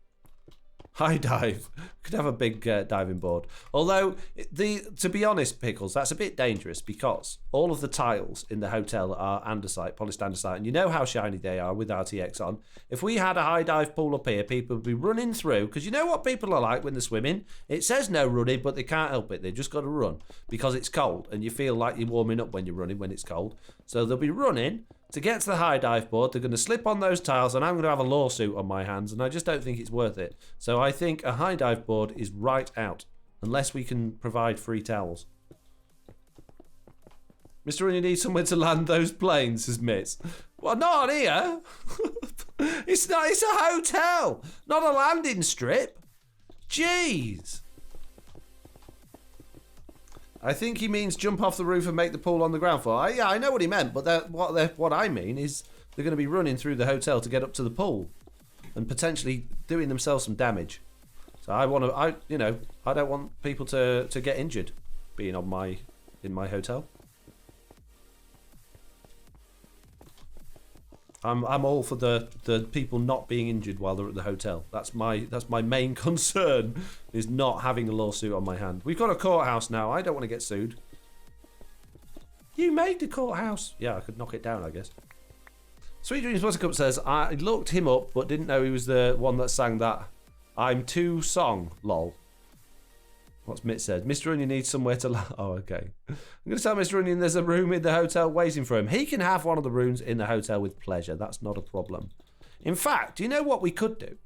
High dive. Could have a big diving board. Although, to be honest, Pickles, that's a bit dangerous because all of the tiles in the hotel are andesite, polished andesite, and you know how shiny they are with RTX on. If we had a high dive pool up here, people would be running through, because you know what people are like when they're swimming? It says no running, but they can't help it. They've just got to run because it's cold, and you feel like you're warming up when you're running when it's cold. So they'll be running to get to the high dive board. They're going to slip on those tiles, and I'm going to have a lawsuit on my hands, and I just don't think it's worth it. So I think a high dive board is right out, unless we can provide free towels. Mr. Onion needs somewhere to land those planes, says Mitz. Well, not here. It's not. It's a hotel, not a landing strip. Jeez. I think he means jump off the roof and make the pool on the ground floor. Yeah, I know what he meant, but what I mean is they're going to be running through the hotel to get up to the pool and potentially doing themselves some damage. So I don't want people to get injured being in my hotel. I'm all for the people not being injured while they're at the hotel. That's my main concern, is not having a lawsuit on my hand. We've got a courthouse now. I don't want to get sued. You made the courthouse. Yeah, I could knock it down, I guess. Sweet Dreams Buttercup says, I looked him up but didn't know he was the one that sang that I'm Too song, lol. What's Mitt said? Mr. Onion needs somewhere to land. Oh, okay. I'm going to tell Mr. Onion there's a room in the hotel waiting for him. He can have one of the rooms in the hotel with pleasure. That's not a problem. In fact, do you know what we could do?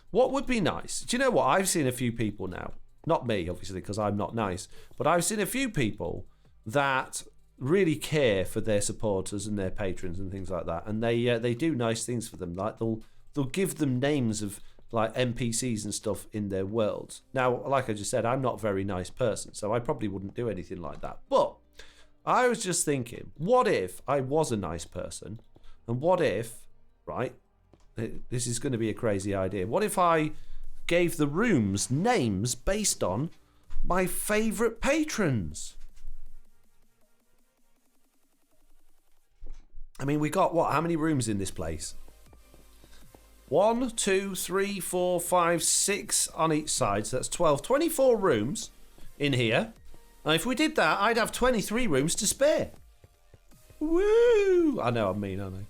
What would be nice? Do you know what? I've seen a few people now. Not me, obviously, because I'm not nice. But I've seen a few people that really care for their supporters and their patrons and things like that. And they do nice things for them. Like they'll give them names of like NPCs and stuff in their worlds. Now, like I just said, I'm not a very nice person, so I probably wouldn't do anything like that. But I was just thinking, what if I was a nice person? And what if, right, this is going to be a crazy idea. What if I gave the rooms names based on my favourite patrons? I mean, we got what? How many rooms in this place? 1, 2, 3, 4, 5, 6 on each side. So that's 12. 24 rooms in here. Now, if we did that, I'd have 23 rooms to spare. Woo! I know I'm mean, aren't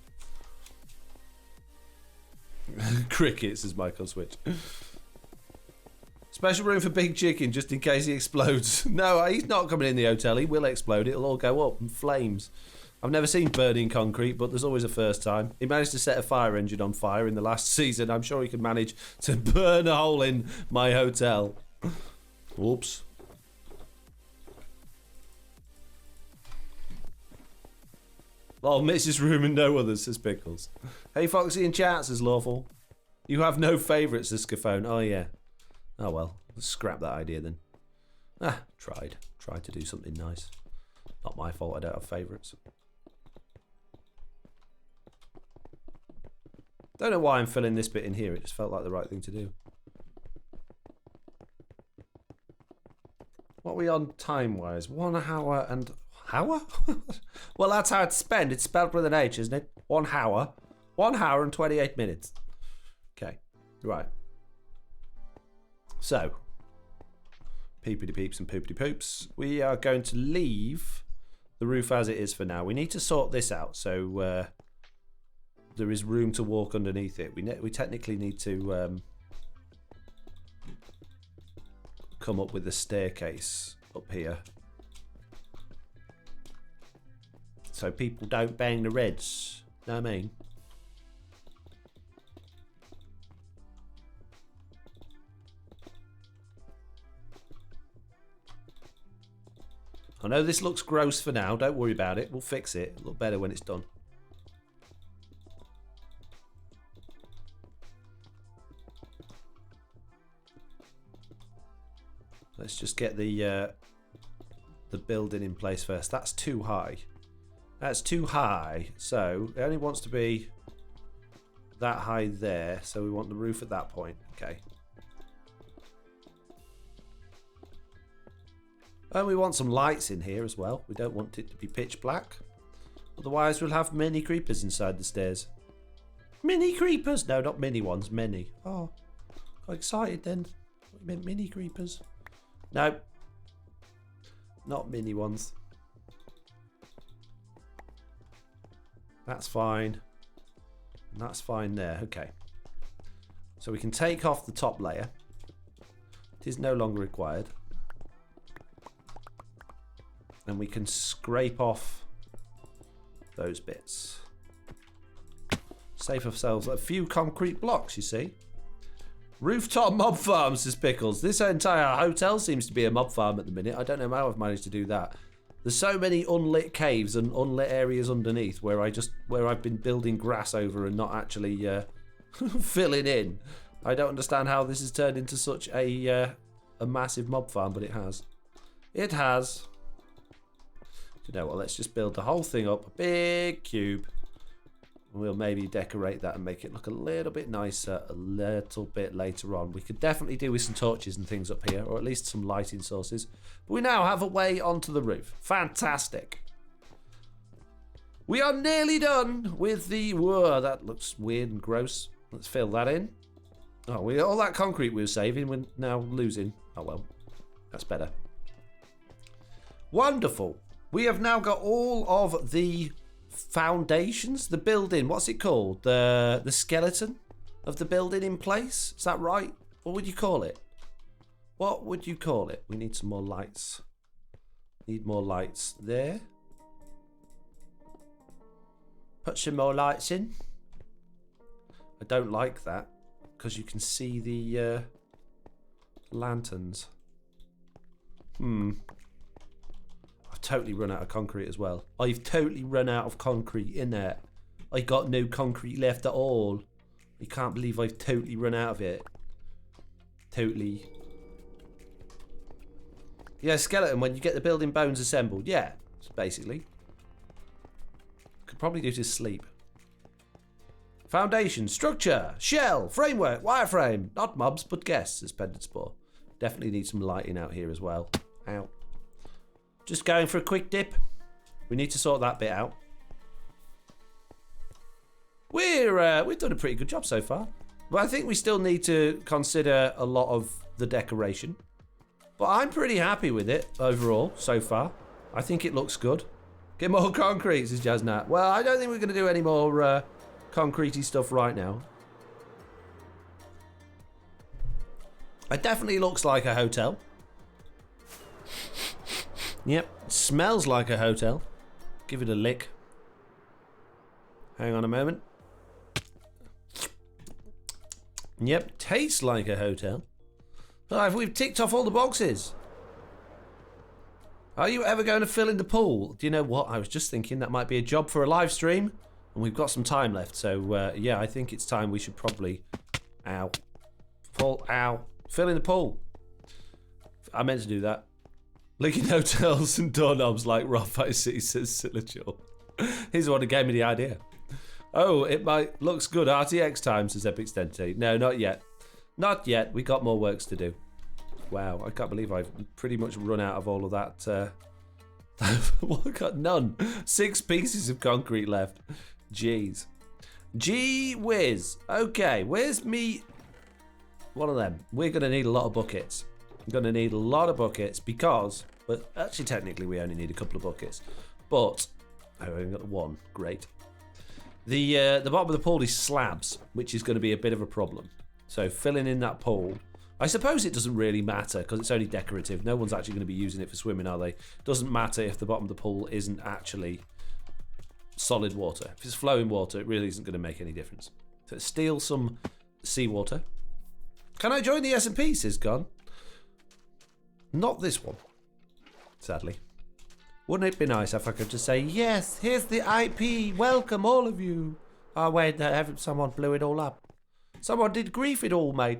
I? Crickets, as Michael Switch. Special room for Big Chicken, just in case he explodes. No, he's not coming in the hotel. He will explode. It'll all go up in flames. I've never seen burning concrete, but there's always a first time. He managed to set a fire engine on fire in the last season. I'm sure he can manage to burn a hole in my hotel. Whoops. Oh, Mrs. Room and no others, says Pickles. Hey, Foxy in chat, says Lawful. You have no favourites, says Scafone. Oh, yeah. Oh, well. Let's scrap that idea then. Tried. Tried to do something nice. Not my fault I don't have favourites. Don't know why I'm filling this bit in here. It just felt like the right thing to do. What are we on time-wise? 1 hour and... Hour? Well, that's how it's spent. It's spelled with an H, isn't it? 1 hour. 1 hour and 28 minutes. Okay. Right. So. Peepity peeps and poopity poops. We are going to leave the roof as it is for now. We need to sort this out so there is room to walk underneath it. We technically need to come up with a staircase up here. So people don't bang the reds. Know what I mean? I know this looks gross for now. Don't worry about it. We'll fix it. It'll look better when it's done. Let's just get the building in place first. That's too high. That's too high. So it only wants to be that high there. So we want the roof at that point. Okay. And we want some lights in here as well. We don't want it to be pitch black. Otherwise we'll have mini creepers inside the stairs. Mini creepers! No, not mini ones. Many. Oh, got excited then. What, you meant mini creepers? No. Not mini ones. That's fine. And that's fine there. Okay. So we can take off the top layer. It is no longer required. And we can scrape off those bits. Save ourselves a few concrete blocks, you see. Rooftop mob farm, says Pickles. This entire hotel seems to be a mob farm at the minute. I don't know how I've managed to do that. There's so many unlit caves and unlit areas underneath where I've been building grass over and not actually filling in. I don't understand how this has turned into such a massive mob farm, but it has. It has. You know what? Let's just build the whole thing up, a big cube. We'll maybe decorate that and make it look a little bit nicer a little bit later on. We could definitely do with some torches and things up here, or at least some lighting sources. But we now have a way onto the roof. Fantastic. We are nearly done with the... Whoa, that looks weird and gross. Let's fill that in. Oh, all that concrete we were saving, we're now losing. Oh, well. That's better. Wonderful. We have now got all of the... foundations, the building, what's it called, the skeleton of the building in place, is that right? What would you call it? What would you call it? We need some more lights. Need more lights there. Put some more lights in. I don't like that because you can see the lanterns. I've totally run out of concrete as well. I've totally run out of concrete in there. I got no concrete left at all. I can't believe I've totally run out of it. Totally. Yeah, skeleton, when you get the building bones assembled. Yeah, basically. Could probably do to sleep. Foundation, structure, shell, framework, wireframe. Not mobs, but guests, says Pendant Spore. Definitely need some lighting out here as well. Ow. Just going for a quick dip. We need to sort that bit out. We've done a pretty good job so far. But I think we still need to consider a lot of the decoration. But I'm pretty happy with it overall so far. I think it looks good. Get more concrete, says Jasnat. Well, I don't think we're going to do any more concretey stuff right now. It definitely looks like a hotel. Yep, smells like a hotel. Give it a lick. Hang on a moment. Yep, tastes like a hotel. We've ticked off all the boxes. Are you ever going to fill in the pool? Do you know what? I was just thinking that might be a job for a live stream. And we've got some time left. So, yeah, I think it's time we should probably... Ow. Fill in the pool. I meant to do that. Licking hotels and doorknobs like Rob I see, says Silajul. He's the one who gave me the idea. Oh, it might... Looks good. RTX time, says Epic Stente. No, not yet. Not yet. We got more works to do. Wow, I can't believe I've pretty much run out of all of that. I've got none. 6 pieces of concrete left. Jeez. Gee whiz. Okay, where's me? One of them. We're going to need a lot of buckets. We're going to need a lot of buckets because... But actually, technically, we only need a couple of buckets. But... I've only got one. Great. The bottom of the pool is slabs, which is going to be a bit of a problem. So filling in that pool... I suppose it doesn't really matter because it's only decorative. No one's actually going to be using it for swimming, are they? Doesn't matter if the bottom of the pool isn't actually solid water. If it's flowing water, it really isn't going to make any difference. So steal some seawater. Can I join the SMP, says Gon? Not this one, sadly. Wouldn't it be nice if I could just say, yes, here's the IP, welcome all of you. Oh wait, someone blew it all up. Someone did grief it all, mate.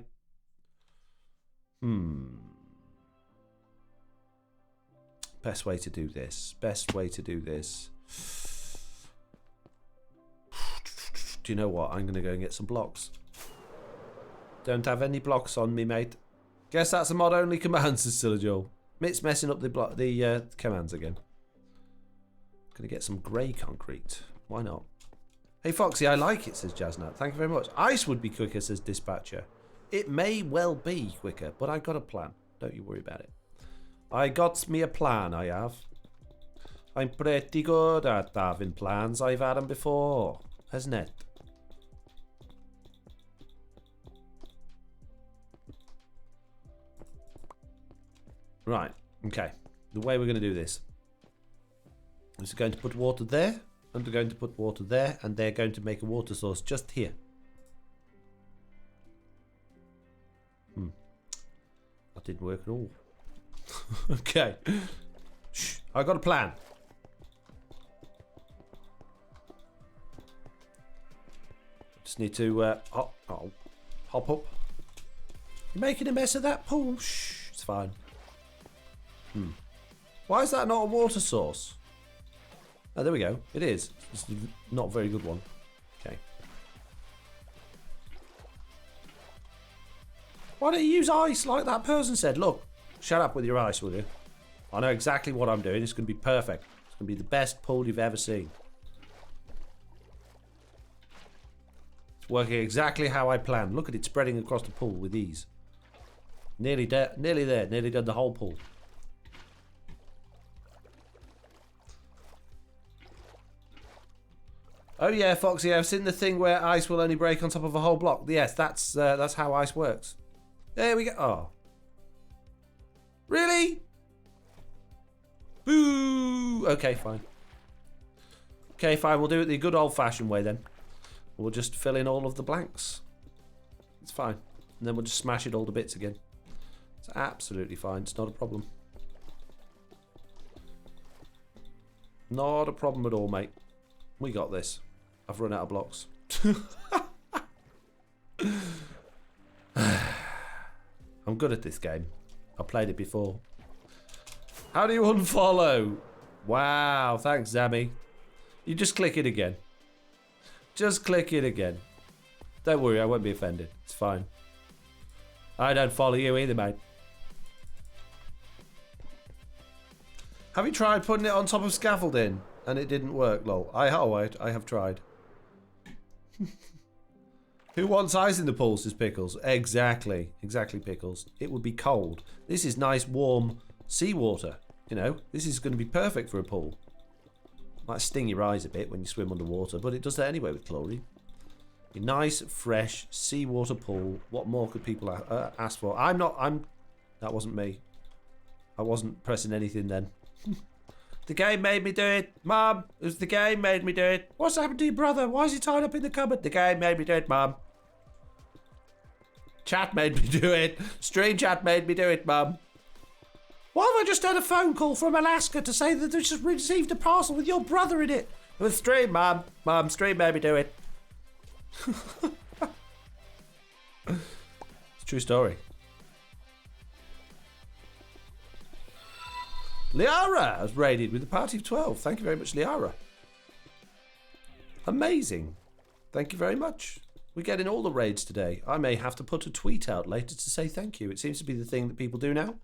Best way to do this. Best way to do this. Do you know what? I'm going to go and get some blocks. Don't have any blocks on me, mate. Guess that's a mod-only command, says Silajul. Mitt's messing up the commands again. Going to get some grey concrete. Why not? Hey, Foxy, I like it, says Jasnat. Thank you very much. Ice would be quicker, says Dispatcher. It may well be quicker, but I've got a plan. Don't you worry about it. I got me a plan, I have. I'm pretty good at having plans. I've had them before, hasn't it? Right, okay. The way we're going to do this is going to put water there, and we're going to put water there, and they're going to make a water source just here. That didn't work at all. Okay. Shh, I got a plan. Just need to hop up. You're making a mess of that pool. Shh, it's fine. Why is that not a water source? Oh, there we go. It is. It's not a very good one. Okay. Why don't you use ice like that person said? Look, shut up with your ice, will you? I know exactly what I'm doing. It's going to be perfect. It's going to be the best pool you've ever seen. It's working exactly how I planned. Look at it spreading across the pool with ease. Nearly there. Nearly done the whole pool. Oh yeah, Foxy, I've seen the thing where ice will only break on top of a whole block. Yes, that's how ice works. There we go. Oh. Really? Boo! Okay, fine. Okay, fine. We'll do it the good old-fashioned way then. We'll just fill in all of the blanks. It's fine. And then we'll just smash it all to bits again. It's absolutely fine. It's not a problem. Not a problem at all, mate. We got this. I've run out of blocks. I'm good at this game. I played it before. How do you unfollow? Wow, thanks, Zammy. You just click it again. Just click it again. Don't worry, I won't be offended. It's fine. I don't follow you either, mate. Have you tried putting it on top of scaffolding and it didn't work, lol? I have tried. Who wants ice in the pool, says Pickles. Exactly. Exactly, Pickles. It would be cold. This is nice, warm seawater. You know, this is going to be perfect for a pool. Might sting your eyes a bit when you swim underwater, but it does that anyway with chlorine. A nice, fresh seawater pool. What more could people ask for? That wasn't me. I wasn't pressing anything then. The game made me do it. Mum, it was the game made me do it. What's happened to your brother? Why is he tied up in the cupboard? The game made me do it, Mum. Chat made me do it. Stream chat made me do it, Mum. Why have I just had a phone call from Alaska to say that they just received a parcel with your brother in it? It was stream, Mum. Mum, stream made me do it. It's a true story. Liara has raided with a party of 12. Thank you very much, Liara. Amazing. Thank you very much. We're getting all the raids today. I may have to put a tweet out later to say thank you. It seems to be the thing that people do now.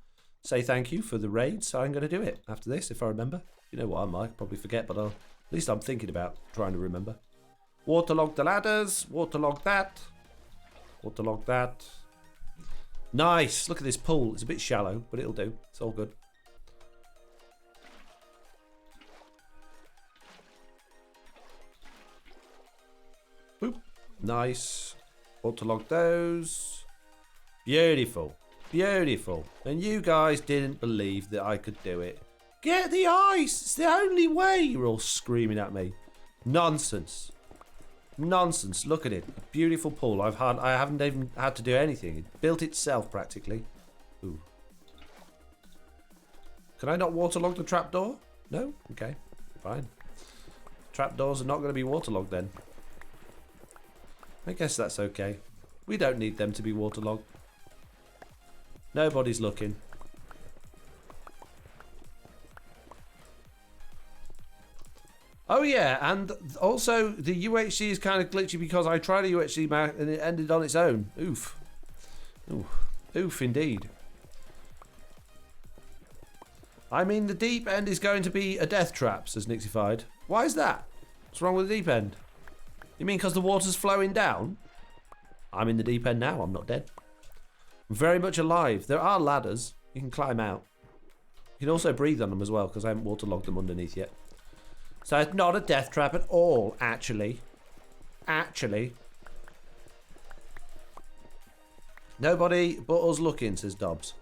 Say thank you for the raids, so I'm going to do it after this, if I remember. You know what, I might probably forget, but at least I'm thinking about trying to remember. Waterlog the ladders. Waterlog that. Waterlog that. Nice. Look at this pool. It's a bit shallow, but it'll do. It's all good. Boop. Nice. Waterlog those. Beautiful. Beautiful. And you guys didn't believe that I could do it. Get the ice. It's the only way. You're all screaming at me. Nonsense. Nonsense. Look at it. A beautiful pool. I haven't even had to do anything. It built itself practically. Ooh. Can I not waterlog the trapdoor? No? Okay. Fine. Trapdoors are not going to be waterlogged then. I guess that's okay. We don't need them to be waterlogged. Nobody's looking. Oh yeah, and also the UHC is kind of glitchy because I tried a UHC map and it ended on its own. Oof. Oof. Oof indeed. I mean, the deep end is going to be a death trap, says Nixified. Why is that? What's wrong with the deep end? You mean because the water's flowing down? I'm in the deep end now, I'm not dead. I'm very much alive. There are ladders. You can climb out. You can also breathe on them as well, because I haven't waterlogged them underneath yet. So it's not a death trap at all, actually. Actually. Nobody but us looking, says Dobbs.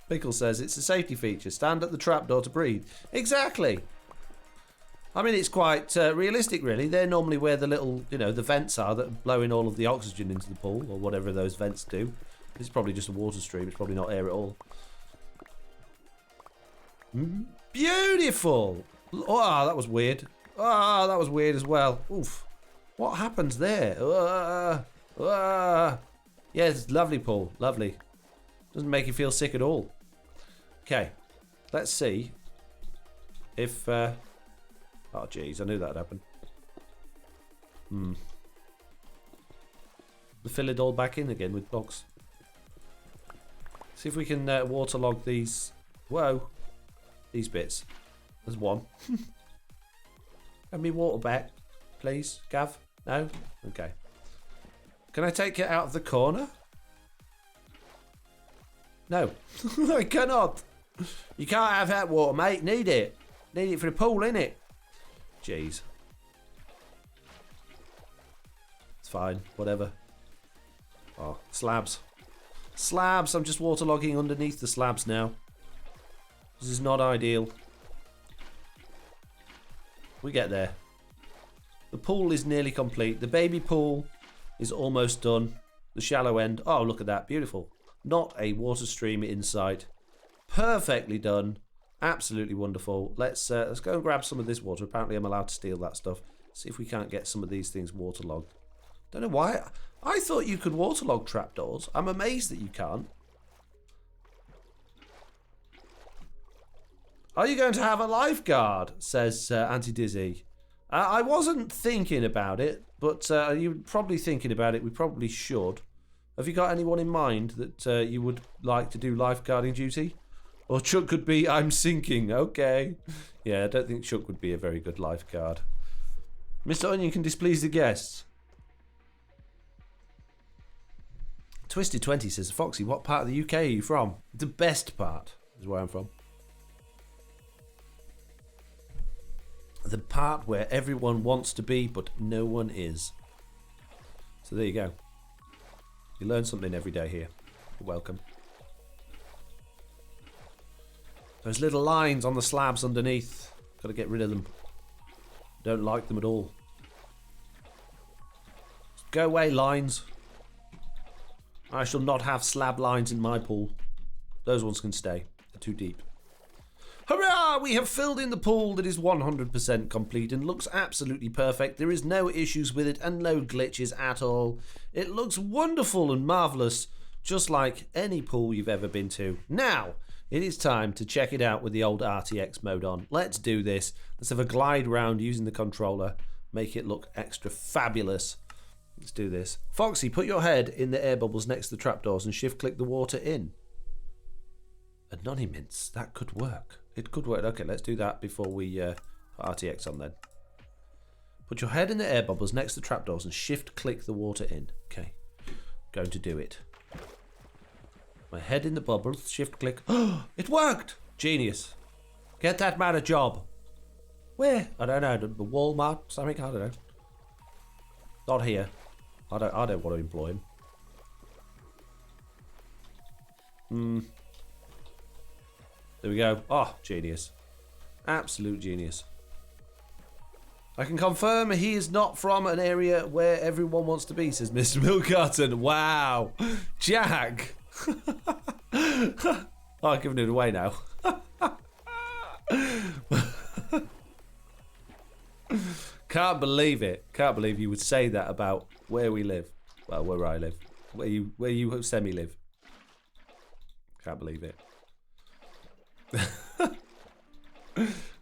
Pickle says it's a safety feature. Stand at the trapdoor to breathe. Exactly. I mean, it's quite realistic, really. They're normally where the little, you know, the vents are that are blowing all of the oxygen into the pool, or whatever those vents do. It's probably just a water stream. It's probably not air at all. Beautiful. Oh, that was weird. Oh, that was weird as well. Oof. What happens there? Yeah, it's lovely, Paul. Lovely. Doesn't make you feel sick at all. Okay. Let's see if... oh, jeez. I knew that'd happen. Fill it all back in again with blocks. See if we can waterlog these. Whoa. These bits. There's one. Have me water back, please, Gav? No? Okay. Can I take it out of the corner? No. I cannot. You can't have that water, mate. Need it. Need it for the pool, innit? Jeez. It's fine. Whatever. Oh, slabs. Slabs. I'm just waterlogging underneath the slabs now. This is not ideal. We get there. The pool is nearly complete. The baby pool is almost done. The shallow end. Oh, look at that. Beautiful. Not a water stream inside. Perfectly done. Absolutely wonderful. Let's go and grab some of this water. Apparently I'm allowed to steal that stuff. See if we can't get some of these things waterlogged. Don't know why. I thought you could waterlog trapdoors. I'm amazed that you can't. Are you going to have a lifeguard? Says Anti-Dizzy. I wasn't thinking about it, but you're probably thinking about it. We probably should. Have you got anyone in mind that you would like to do lifeguarding duty? Or Chuck could be, I'm sinking. Okay. Yeah, I don't think Chuck would be a very good lifeguard. Mr. Onion can displease the guests. Twisted 20 says, Foxy, what part of the UK are you from? The best part is where I'm from. The part where everyone wants to be, but no one is. So there you go. You learn something every day here. You're welcome. Those little lines on the slabs underneath. Got to get rid of them. Don't like them at all. Go away, lines. I shall not have slab lines in my pool. Those ones can stay. They're too deep. Hurrah! We have filled in the pool that is 100% complete and looks absolutely perfect. There is no issues with it and no glitches at all. It looks wonderful and marvellous, just like any pool you've ever been to. Now, it is time to check it out with the old RTX mode on. Let's do this. Let's have a glide round using the controller. Make it look extra fabulous. Let's do this. Foxy, put your head in the air bubbles next to the trapdoors and shift-click the water in. Anonymous. That could work. It could work. Okay, let's do that before we put RTX on then. Put your head in the air bubbles next to the trapdoors and shift-click the water in. Okay. Going to do it. My head in the bubbles. Shift-click. Oh, it worked! Genius. Get that man a job. Where? I don't know. The Walmart? Something? I don't know. Not here. I don't want to employ him. There we go. Oh, genius. Absolute genius. I can confirm he is not from an area where everyone wants to be, says Mr. Milcarton. Wow. Jack. Oh, I'm giving it away now. Can't believe it. Can't believe you would say that about where we live. Well, where I live. Where you semi-live. Can't believe it.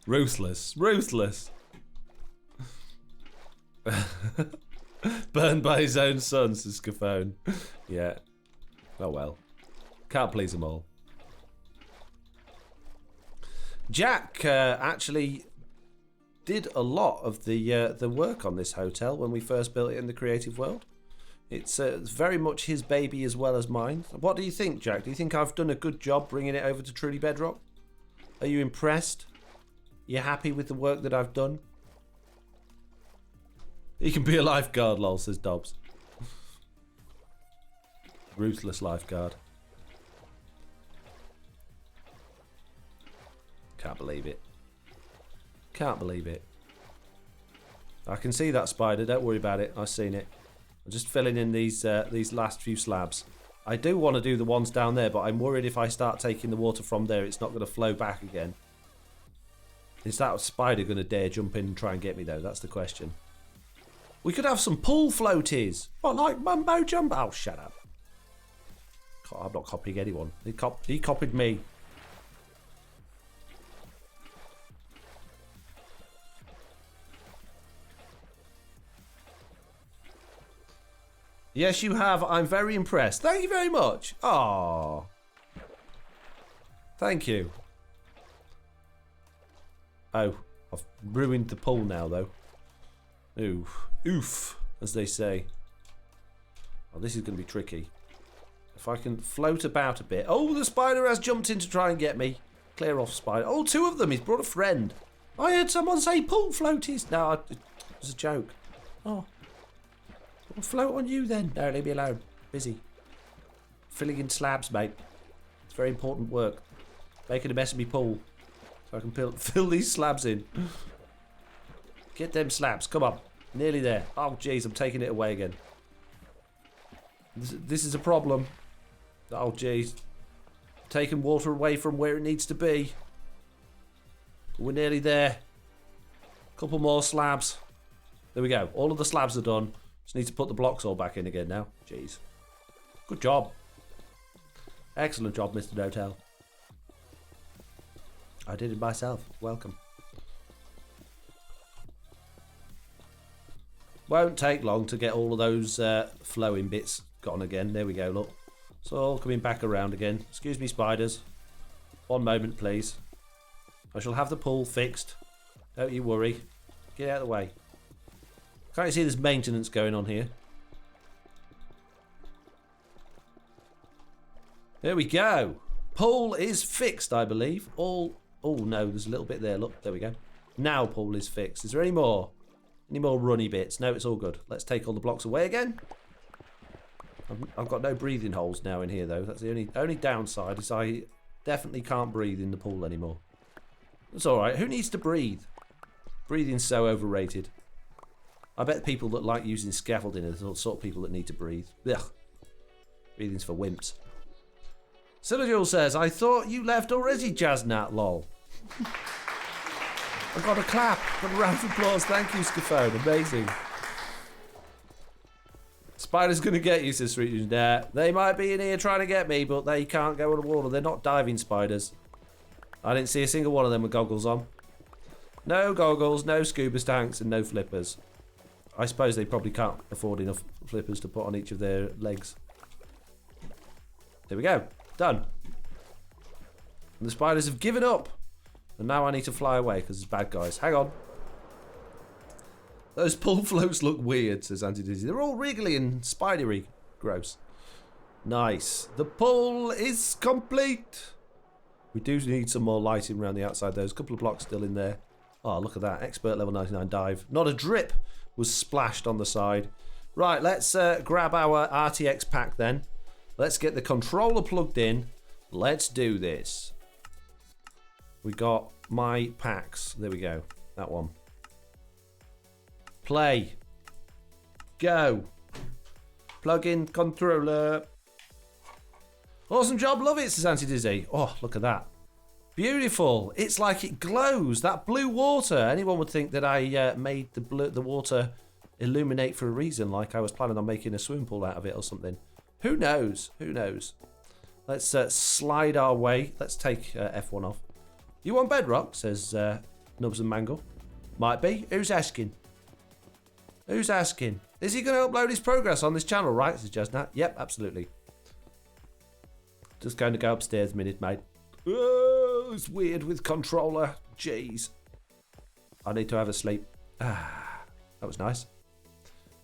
Ruthless. Ruthless. Burned by his own son, says Scafone. Yeah. Oh well. Can't please them all. Jack actually did a lot of the work on this hotel when we first built it in the creative world. It's very much his baby as well as mine. What do you think, Jack? Do you think I've done a good job bringing it over to Truly Bedrock? Are you impressed? You happy with the work that I've done? He can be a lifeguard, lol, says Dobbs. Ruthless lifeguard. Can't believe it. Can't believe it. I can see that spider. Don't worry about it. I've seen it. I'm just filling in these last few slabs. I do want to do the ones down there, but I'm worried if I start taking the water from there, it's not going to flow back again. Is that spider going to dare jump in and try and get me, though? That's the question. We could have some pool floaties. What, like Mumbo Jumbo? Oh, shut up. I'm not copying anyone. He copied me. Yes, you have. I'm very impressed. Thank you very much. Aww. Thank you. Oh, I've ruined the pool now, though. Oof. Oof, as they say. Oh, this is going to be tricky. If I can float about a bit. Oh, the spider has jumped in to try and get me. Clear off, spider. Oh, two of them. He's brought a friend. I heard someone say pool floaties. No, it was a joke. Oh. I'll float on you then. No, leave me alone. Busy. Filling in slabs, mate. It's very important work. Making a mess of me pool. So I can fill these slabs in. Get them slabs. Come on. Nearly there. Oh, jeez. I'm taking it away again. This is a problem. Oh, jeez. Taking water away from where it needs to be. We're nearly there. Couple more slabs. There we go. All of the slabs are done. Just need to put the blocks all back in again now. Jeez. Good job. Excellent job, Mr. NoTail. I did it myself. Welcome. Won't take long to get all of those flowing bits gone again. There we go, look. It's all coming back around again. Excuse me, spiders. One moment, please. I shall have the pool fixed. Don't you worry. Get out of the way. Can't you see there's maintenance going on here? There we go. Pool is fixed, I believe. Oh no, there's a little bit there. Look, there we go. Now pool is fixed. Is there any more? Any more runny bits? No, it's all good. Let's take all the blocks away again. I've got no breathing holes now in here, though. That's the only downside is I definitely can't breathe in the pool anymore. That's all right. Who needs to breathe? Breathing's so overrated. I bet people that like using scaffolding are the sort of people that need to breathe. Ugh. Breathing's for wimps. Silajul says, I thought you left already, Jaznat, lol. I got a clap. Got a round of applause. Thank you, Scafone. Amazing. Spider's going to get you, says Sweet. Nah, they might be in here trying to get me, but they can't go underwater. They're not diving spiders. I didn't see a single one of them with goggles on. No goggles, no scuba tanks, and no flippers. I suppose they probably can't afford enough flippers to put on each of their legs. There we go. Done. And the spiders have given up. And now I need to fly away because it's bad guys. Hang on. Those pool floats look weird, says Auntie Dizzy. They're all wriggly and spidery. Gross. Nice. The pool is complete. We do need some more lighting around the outside. There's a couple of blocks still in there. Oh, look at that. Expert level 99 dive. Not a drip was splashed on the side. Right, let's grab our RTX pack then. Let's get the controller plugged in. Let's do this. We got my packs. There we go. That one. Play. Go. Plug in controller. Awesome job. Love it, says Auntie Dizzy. Oh, look at that. Beautiful. It's like it glows. That blue water. Anyone would think that I made the water illuminate for a reason, like I was planning on making a swimming pool out of it or something. Who knows? Who knows? Let's slide our way. Let's take F1 off. You want Bedrock? Says Nubs and Mangle. Might be. Who's asking? Who's asking? Is he going to upload his progress on this channel, right? Says Jasnat. Yep, absolutely. Just going to go upstairs a minute, mate. Oh, it's weird with controller. Jeez. I need to have a sleep. Ah, that was nice.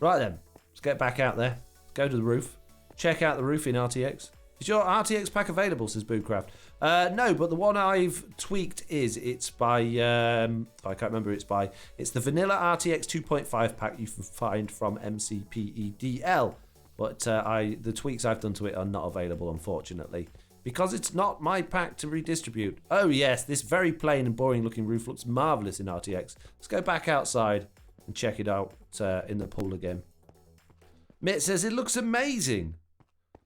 Right then. Let's get back out there. Go to the roof. Check out the roof in RTX. Is your RTX pack available, says Boocraft? No, but the one I've tweaked it's by, I can't remember who it's by. It's the vanilla RTX 2.5 pack you can find from MCPE DL. But the tweaks I've done to it are not available, unfortunately. Because it's not my pack to redistribute. Oh yes, this very plain and boring looking roof looks marvellous in RTX. Let's go back outside and check it out in the pool again. Mitt says it looks amazing.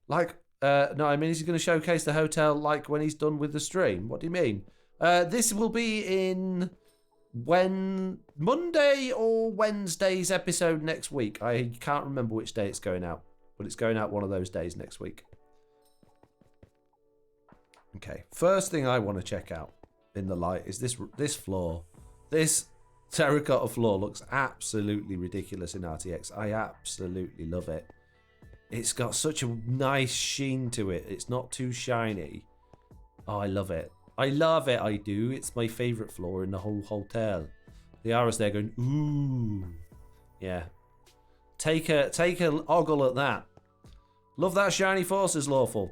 Like, no, I mean, is he going to showcase the hotel like when he's done with the stream? What do you mean? This will be in Monday or Wednesday's episode next week. I can't remember which day it's going out, but it's going out one of those days next week. Okay, first thing I want to check out in the light is this floor. This terracotta floor looks absolutely ridiculous in RTX. I absolutely love it. It's got such a nice sheen to it. It's not too shiny. Oh, I love it. I love it, I do. It's my favourite floor in the whole hotel. The Ara's there going, ooh. Yeah. Take a ogle at that. Love that shiny forces, lawful.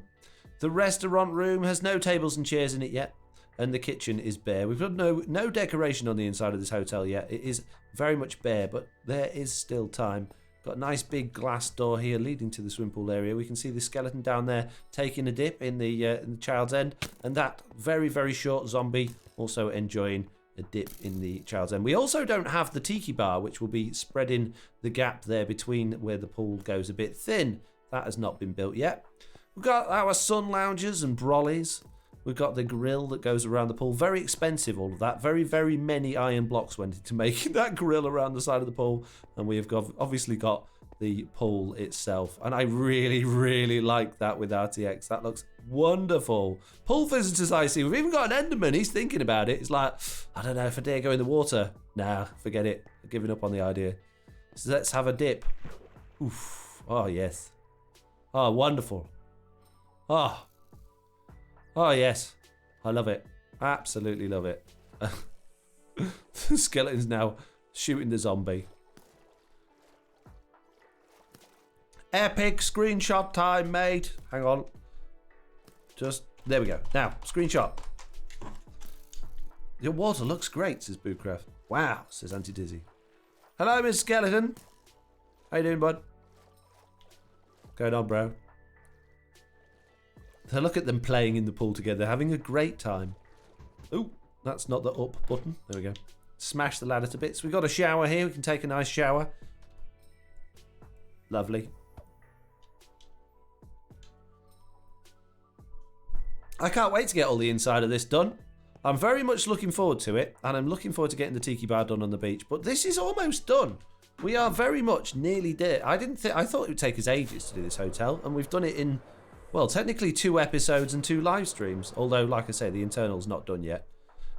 The restaurant room has no tables and chairs in it yet. And the kitchen is bare. We've got no decoration on the inside of this hotel yet. It is very much bare, but there is still time. Got a nice big glass door here leading to the swimming pool area. We can see the skeleton down there taking a dip in the child's end. And that very, very short zombie also enjoying a dip in the child's end. We also don't have the tiki bar, which will be spreading the gap there between where the pool goes a bit thin. That has not been built yet. We've got our sun loungers and brollies. We've got the grill that goes around the pool. Very expensive, all of that. Very, very many iron blocks went into making that grill around the side of the pool. And we have obviously got the pool itself. And I really, really like that with RTX. That looks wonderful. Pool visitors I see. We've even got an Enderman. He's thinking about it. He's like, I don't know if I dare go in the water. Nah, forget it. I'm giving up on the idea. So let's have a dip. Oof. Oh, yes. Oh, wonderful. Oh. Oh, yes. I love it. Absolutely love it. The skeleton's now shooting the zombie. Epic screenshot time, mate. Hang on. There we go. Now, screenshot. Your water looks great, says Boocraft. Wow, says Auntie Dizzy. Hello, Miss Skeleton. How you doing, bud? Going on, bro? So look at them playing in the pool together, having a great time. Ooh, that's not the up button. There we go. Smash the ladder to bits. We've got a shower here. We can take a nice shower. Lovely. I can't wait to get all the inside of this done. I'm very much looking forward to it, and I'm looking forward to getting the tiki bar done on the beach. But this is almost done. We are very much nearly there. I thought it would take us ages to do this hotel, and we've done it in, well, technically 2 episodes and 2 live streams. Although, like I say, the internal's not done yet.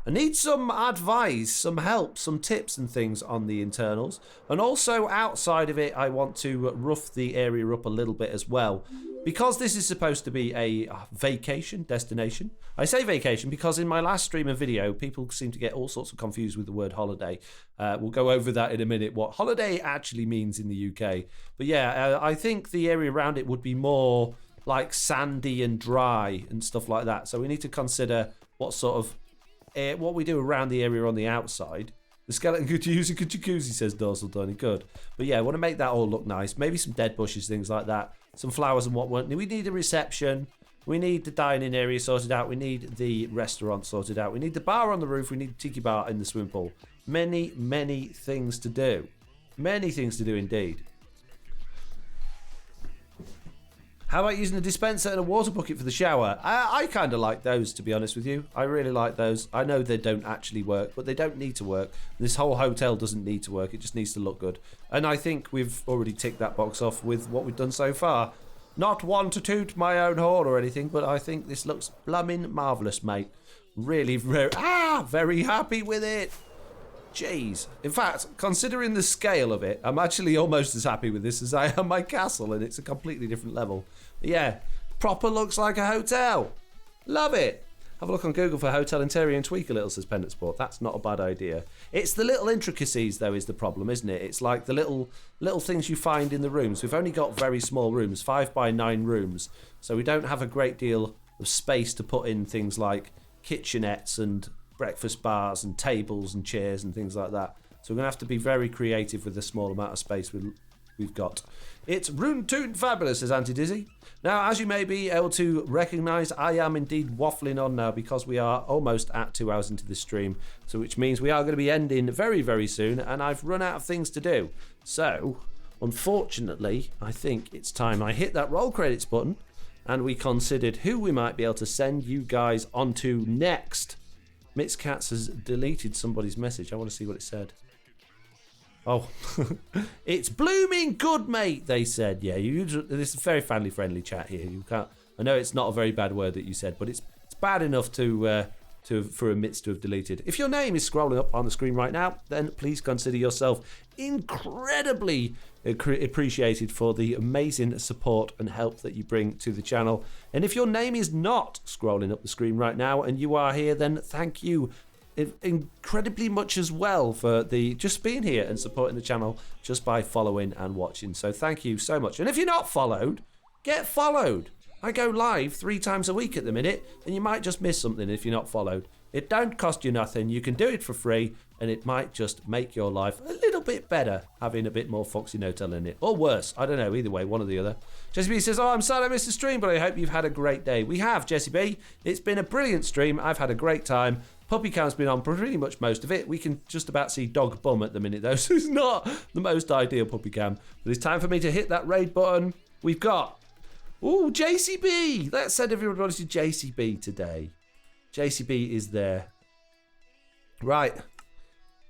I need some advice, some help, some tips and things on the internals. And also outside of it, I want to rough the area up a little bit as well. Because this is supposed to be a vacation destination. I say vacation because in my last stream and video, people seem to get all sorts of confused with the word holiday. We'll go over that in a minute, what holiday actually means in the UK. But yeah, I think the area around it would be more like sandy and dry and stuff like that. So we need to consider what sort of what we do around the area on the outside. The skeleton could use a jacuzzi, says Dorsal Donny. Good. But yeah, I want to make that all look nice. Maybe some dead bushes, things like that. Some flowers and whatnot. We need a reception. We need the dining area sorted out. We need the restaurant sorted out. We need the bar on the roof. We need the tiki bar in the swimming pool. Many, many things to do. Many things to do indeed. How about using a dispenser and a water bucket for the shower? I kind of like those, to be honest with you. I really like those. I know they don't actually work, but they don't need to work. This whole hotel doesn't need to work. It just needs to look good. And I think we've already ticked that box off with what we've done so far. Not one to toot my own horn or anything, but I think this looks blooming marvellous, mate. Really, very happy with it. Jeez. In fact, considering the scale of it, I'm actually almost as happy with this as I am my castle, and it's a completely different level. But yeah, proper looks like a hotel. Love it. Have a look on Google for hotel interior and tweak a little, says Pendant Sport. That's not a bad idea. It's the little intricacies, though, is the problem, isn't it? It's like the little things you find in the rooms. We've only got very small rooms, 5x9 rooms, so we don't have a great deal of space to put in things like kitchenettes and breakfast bars and tables and chairs and things like that. So we're going to have to be very creative with the small amount of space we've got. It's Rune Toon Fabulous, says Auntie Dizzy. Now, as you may be able to recognise, I am indeed waffling on now because we are almost at 2 hours into this stream, so which means we are going to be ending very, very soon, and I've run out of things to do. So, unfortunately, I think it's time I hit that roll credits button, and we considered who we might be able to send you guys onto next. Mitz Katz has deleted somebody's message. I want to see what it said. Oh, it's blooming good, mate, they said. Yeah, this is a very family-friendly chat here. You can't. I know it's not a very bad word that you said, but it's bad enough for a Mitz to have deleted. If your name is scrolling up on the screen right now, then please consider yourself incredibly appreciated for the amazing support and help that you bring to the channel. And if your name is not scrolling up the screen right now and you are here, then thank you incredibly much as well for just being here and supporting the channel just by following and watching. So thank you so much. And if you're not followed, get followed. I go live 3 times a week at the minute, and you might just miss something if you're not followed. It don't cost you nothing. You can do it for free, and it might just make your life a little bit better having a bit more FoxyNoTail in it. Or worse. I don't know. Either way, one or the other. Jesse B says, I'm sad I missed the stream, but I hope you've had a great day. We have, Jesse B. It's been a brilliant stream. I've had a great time. Puppy Cam's been on pretty much most of it. We can just about see dog bum at the minute, though, so it's not the most ideal Puppy Cam. But it's time for me to hit that raid button. We've got... Ooh, JCB! Let's send everybody to JCB today. JCB is there. Right.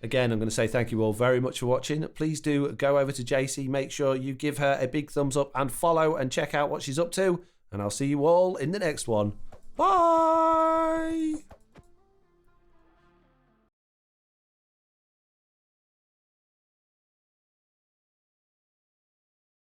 Again, I'm going to say thank you all very much for watching. Please do go over to JC. Make sure you give her a big thumbs up and follow and check out what she's up to. And I'll see you all in the next one. Bye!